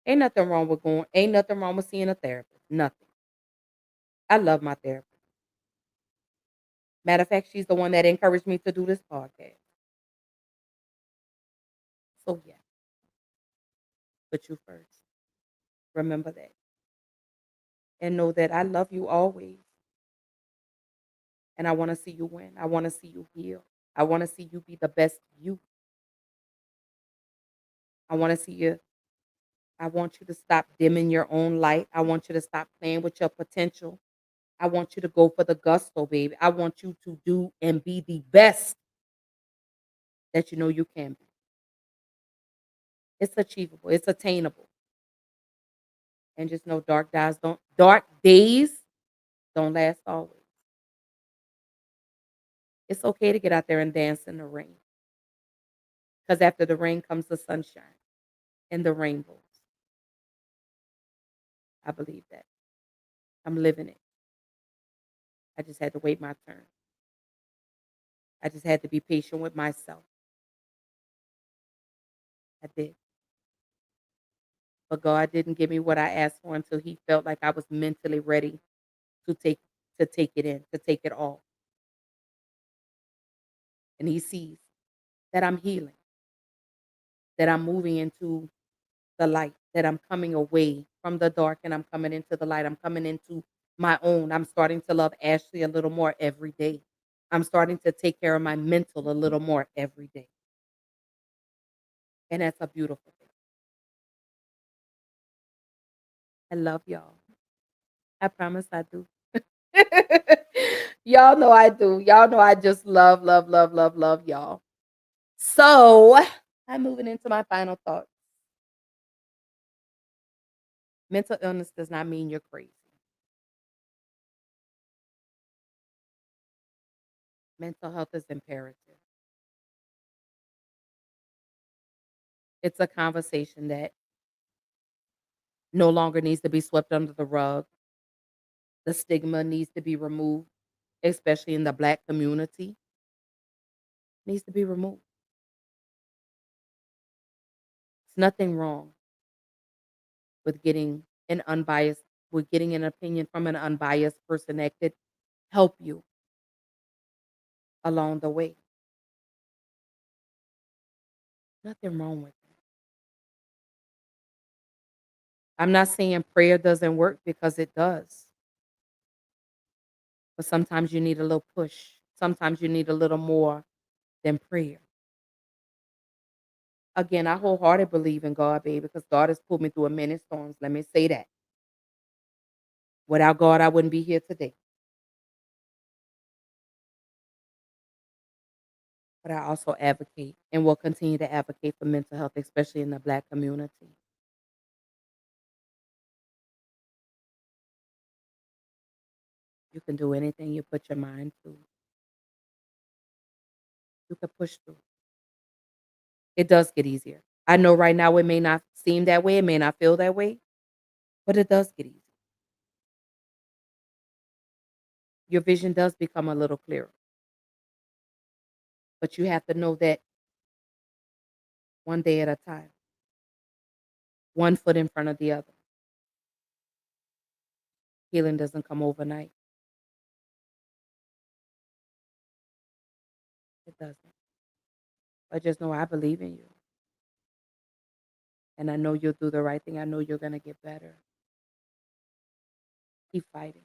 Ain't nothing wrong with seeing a therapist. Nothing. I love my therapist. Matter of fact, she's the one that encouraged me to do this podcast. So yeah, put you first. Remember that. And know that I love you always. And I want to see you win. I want to see you heal. I want to see you be the best you. I want to see you. I want you to stop dimming your own light. I want you to stop playing with your potential. I want you to go for the gusto, baby. I want you to do and be the best that you know you can be. It's achievable. It's attainable. And just know dark days don't last always. It's okay to get out there and dance in the rain. Because after the rain comes the sunshine and the rainbows. I believe that. I'm living it. I just had to wait my turn. I just had to be patient with myself. I did. But God didn't give me what I asked for until He felt like I was mentally ready to take it in, to take it all. And He sees that I'm healing, that I'm moving into the light, that I'm coming away from the dark and I'm coming into the light. I'm coming into my own. I'm starting to love Ashley a little more every day. I'm starting to take care of my mental a little more every day. And that's a beautiful thing. I love y'all. I promise I do. Y'all know I do. Y'all know I just love, love, love, love, love y'all. So I'm moving into my final thoughts. Mental illness does not mean you're crazy. Mental health is imperative. It's a conversation that no longer needs to be swept under the rug. The stigma needs to be removed, especially in the Black community. It needs to be removed. It's nothing wrong with getting an opinion from an unbiased person that could help you along the way. Nothing wrong with that. I'm not saying prayer doesn't work, because it does. But sometimes you need a little push. Sometimes you need a little more than prayer. Again, I wholeheartedly believe in God, baby, because God has pulled me through many storms. Let me say that. Without God, I wouldn't be here today. But I also advocate and will continue to advocate for mental health, especially in the Black community. You can do anything you put your mind to. You can push through. It does get easier. I know right now it may not seem that way, it may not feel that way, but it does get easier. Your vision does become a little clearer. But you have to know that one day at a time, one foot in front of the other. Healing doesn't come overnight. It doesn't. But just know I believe in you. And I know you'll do the right thing. I know you're going to get better. Keep fighting.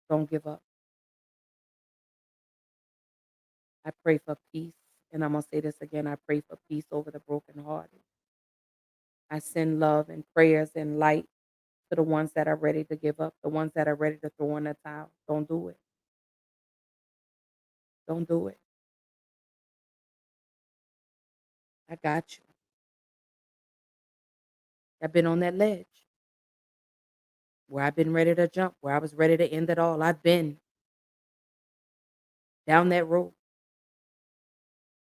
Don't give up. I pray for peace. And I'm going to say this again. I pray for peace over the brokenhearted. I send love and prayers and light to the ones that are ready to give up, the ones that are ready to throw in the towel. Don't do it. Don't do it. I got you. I've been on that ledge where I've been ready to jump, where I was ready to end it all. I've been down that road.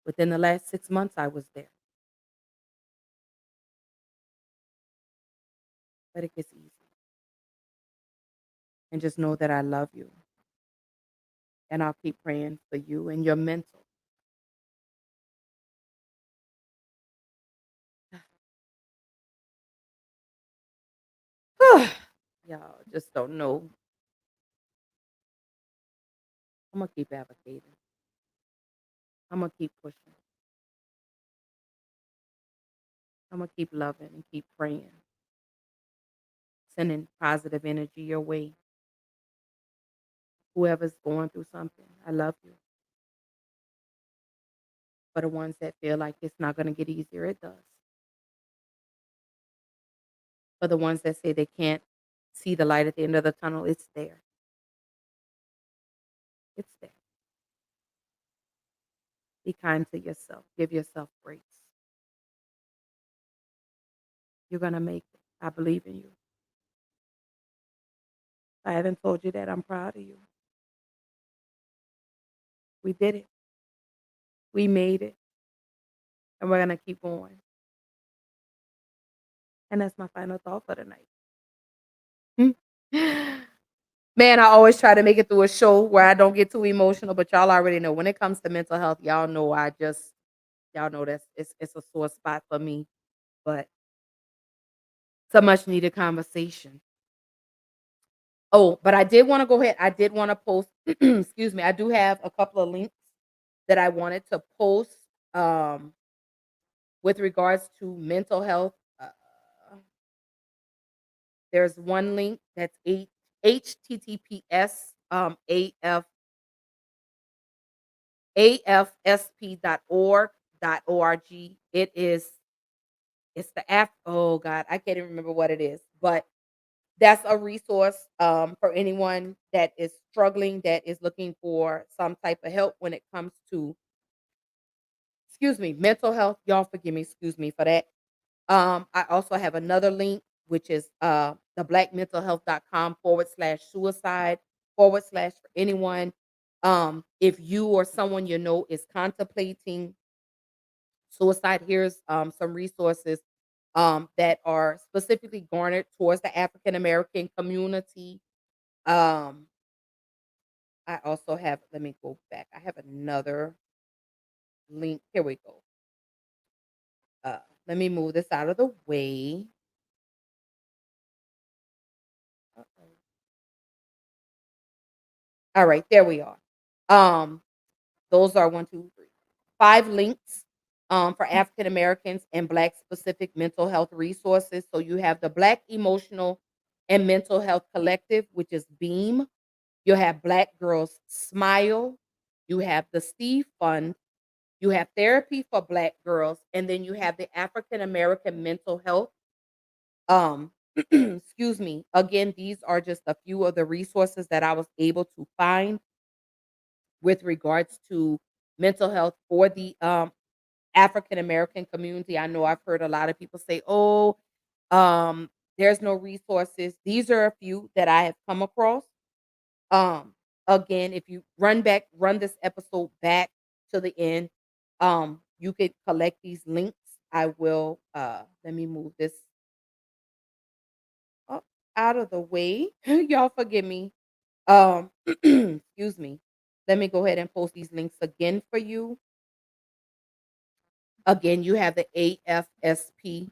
Within the last 6 months, I was there. But it gets easy. And just know that I love you. And I'll keep praying for you and your mental. Y'all just don't know. I'm going to keep advocating. I'm going to keep pushing. I'm going to keep loving and keep praying. Sending positive energy your way. Whoever's going through something, I love you. For the ones that feel like it's not going to get easier, it does. For the ones that say they can't see the light at the end of the tunnel, it's there. It's there. Be kind to yourself. Give yourself grace. You're going to make it. I believe in you. I haven't told you that. I'm proud of you. We did it. We made it. And we're going to keep going. And that's my final thought for tonight. Man, I always try to make it through a show where I don't get too emotional, but y'all already know when it comes to mental health, y'all know y'all know that's it's a sore spot for me. But it's a much needed conversation. Oh, but I did want to go ahead. I did want to post, excuse me, I do have a couple of links that I wanted to post with regards to mental health. There's one link that's https afsp.org.org. It's the app. Oh God, I can't even remember what it is, but that's a resource for anyone that is struggling, that is looking for some type of help when it comes to, excuse me, mental health. Y'all forgive me, excuse me for that. I also have another link, which is theblackmentalhealth.com/suicide/ for anyone. If you or someone you know is contemplating suicide, here's some resources that are specifically garnered towards the African American community. I also have, let me go back. I have another link. Here we go. Let me move this out of the way. All right, there we are. Those are 1, 2, 3, 5 links for African Americans and Black specific mental health resources. So you have the Black Emotional and Mental Health Collective, which is BEAM. You have Black Girls Smile. You have the Steve Fund. You have Therapy for Black Girls, and then you have the African American Mental Health. Excuse me. Again, these are just a few of the resources that I was able to find with regards to mental health for the African American community. I know I've heard a lot of people say, "Oh, there's no resources." These are a few that I have come across. Again, if you run this episode back to the end, you could collect these links. I will let me move this up out of the way. Y'all forgive me. Excuse me. Let me go ahead and post these links again for you. Again, you have the afsp.org.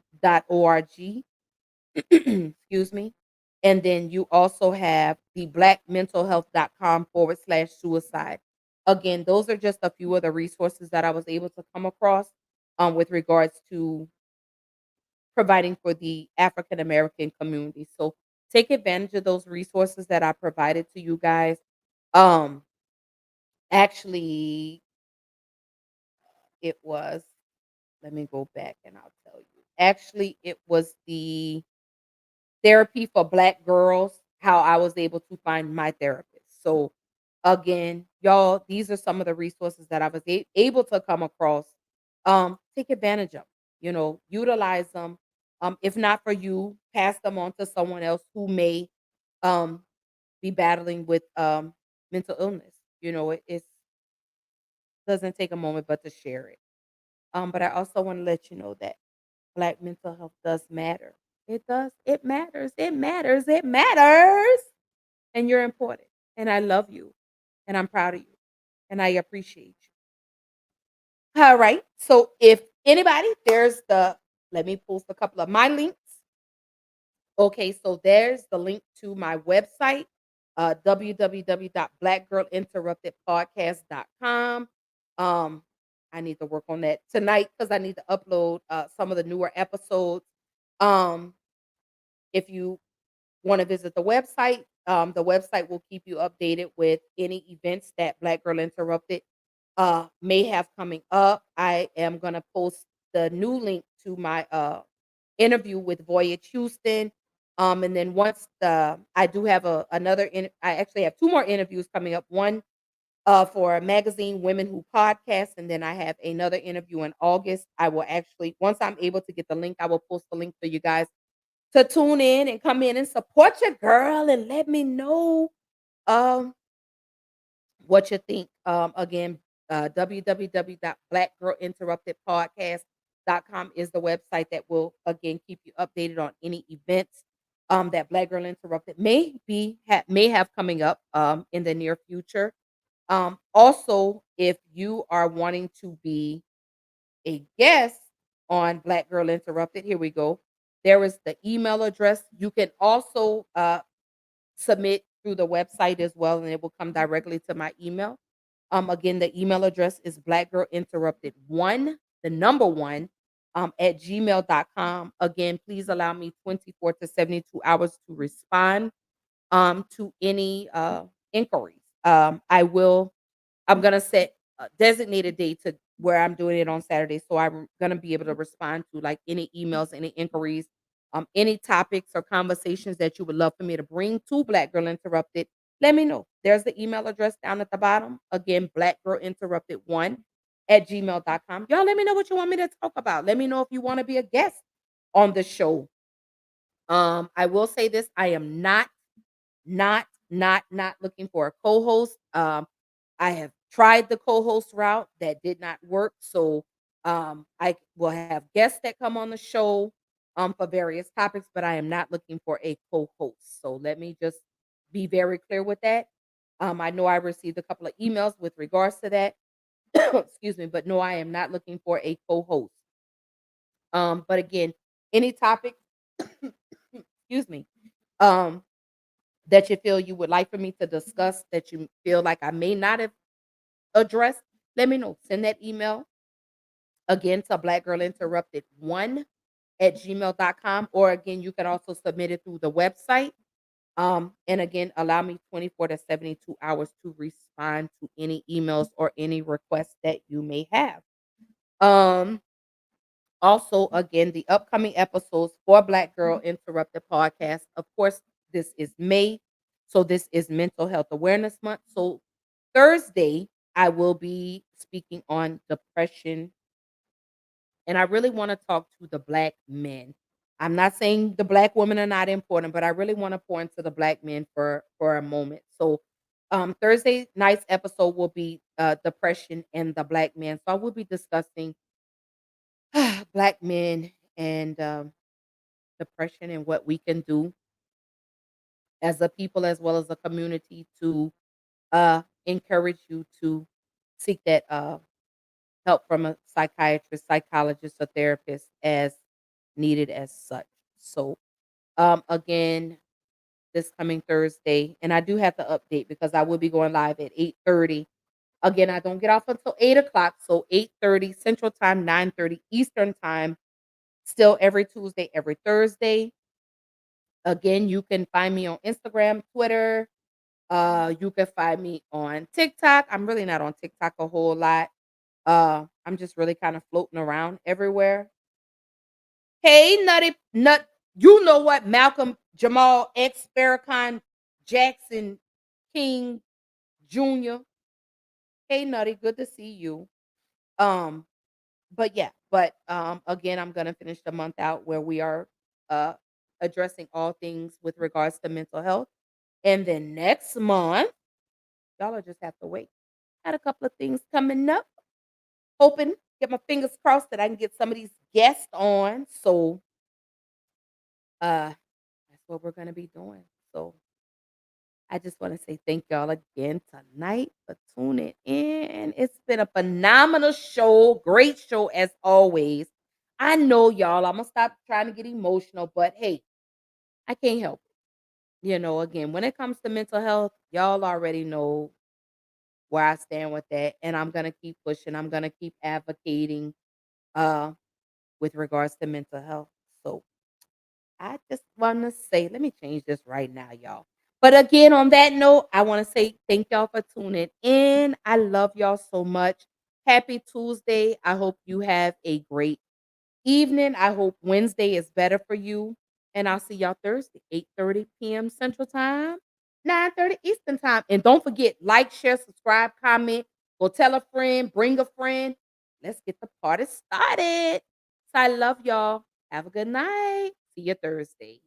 Excuse me. And then you also have the blackmentalhealth.com/suicide. again, those are just a few of the resources that I was able to come across with regards to providing for the African American community. So take advantage of those resources that I provided to you guys. Um, actually, it was, let me go back and I'll tell you. Actually, it was the therapy for Black girls, how I was able to find my therapist. So, again, y'all, these are some of the resources that I was able to come across. Take advantage of 'em, utilize them. If not for you, pass them on to someone else who may um, be battling with mental illness. It doesn't take a moment but to share it. But I also want to let you know that Black mental health does matter. It does. It matters. It matters. It matters. And you're important. And I love you. And I'm proud of you. And I appreciate you. All right. So if anybody, let me post a couple of my links. Okay. So there's the link to my website, www.blackgirlinterruptedpodcast.com. I need to work on that tonight because I need to upload some of the newer episodes. Um, if you want to visit the website will keep you updated with any events that Black Girl Interrupted may have coming up. I am going to post the new link to my interview with Voyage Houston. And then once I do have I actually have two more interviews coming up. One for a magazine, Women Who Podcast, and then I have another interview in August. I will actually, once I'm able to get the link, I will post the link for you guys to tune in and come in and support your girl and let me know um, what you think. Again, www.blackgirlinterruptedpodcast.com is the website that will again keep you updated on any events that Black Girl Interrupted may have coming up in the near future. Also, if you are wanting to be a guest on Black Girl Interrupted, here we go. There is the email address. You can also submit through the website as well, and it will come directly to my email. Again, the email address is blackgirlinterrupted1, the number one, at gmail.com. Again, please allow me 24 to 72 hours to respond to any inquiries. I'm gonna set a designated date to where I'm doing it on Saturday, so I'm gonna be able to respond to like any emails, any inquiries, any topics or conversations that you would love for me to bring to Black Girl Interrupted. Let me know. There's the email address down at the bottom. Again, blackgirlinterrupted1 at gmail.com. Y'all let me know what you want me to talk about. Let me know if you want to be a guest on the show. I will say this: I am not looking for a co-host. I have tried the co-host route that did not work. So I will have guests that come on the show for various topics, but I am not looking for a co-host. So let me just be very clear with that. I know I received a couple of emails with regards to that. Excuse me, but no, I am not looking for a co-host. But again, any topic, excuse me, that you feel you would like for me to discuss that you feel like I may not have addressed, let me know. Send that email again to blackgirlinterrupted1 at gmail.com. Or again, you can also submit it through the website. And again, allow me 24 to 72 hours to respond to any emails or any requests that you may have. Also, again, the upcoming episodes for Black Girl Interrupted podcast. Of course, this is May. So this is Mental Health Awareness Month. So Thursday, I will be speaking on depression. And I really want to talk to the Black men. I'm not saying the Black women are not important, but I really want to pour into the Black men for a moment. So Thursday night's episode will be depression and the Black men. So I will be discussing Black men and depression and what we can do as a people as well as a community to encourage you to seek that help from a psychiatrist, psychologist, or therapist as needed as such. So again, this coming Thursday, and I do have to update because I will be going live at 8:30 Again, I don't get off until 8 o'clock, so 8:30 Central Time, 9:30 Eastern Time. Still every Tuesday, every Thursday. Again, you can find me on Instagram, Twitter. You can find me on TikTok. I'm really not on TikTok a whole lot. I'm just really kind of floating around everywhere. Hey, Nutty Nut, you know what? Malcolm Jamal X Farrakhan Jackson King Jr. Hey, Nutty, good to see you. Um, but again, I'm gonna finish the month out where we are uh addressing all things with regards to mental health. And then next month, y'all will just have to wait. Got a couple of things coming up. Hoping, get my fingers crossed that I can get some of these guests on. So that's what we're gonna be doing. So I just want to say thank y'all again tonight for tuning in. It's been a phenomenal show, great show as always. I know y'all, I'm gonna stop trying to get emotional, but hey, I can't help it. Again, when it comes to mental health, y'all already know where I stand with that, and I'm gonna keep pushing. I'm gonna keep advocating uh with regards to mental health. So I just want to say, let me change this right now, y'all. But again, on that note, I want to say thank y'all for tuning in. I love y'all so much. Happy Tuesday. I hope you have a great evening. I hope Wednesday is better for you. And I'll see y'all Thursday, 8:30 p.m. Central Time, 9:30 Eastern Time. And don't forget, like, share, subscribe, comment, go tell a friend, bring a friend. Let's get the party started. So I love y'all. Have a good night. See you Thursday.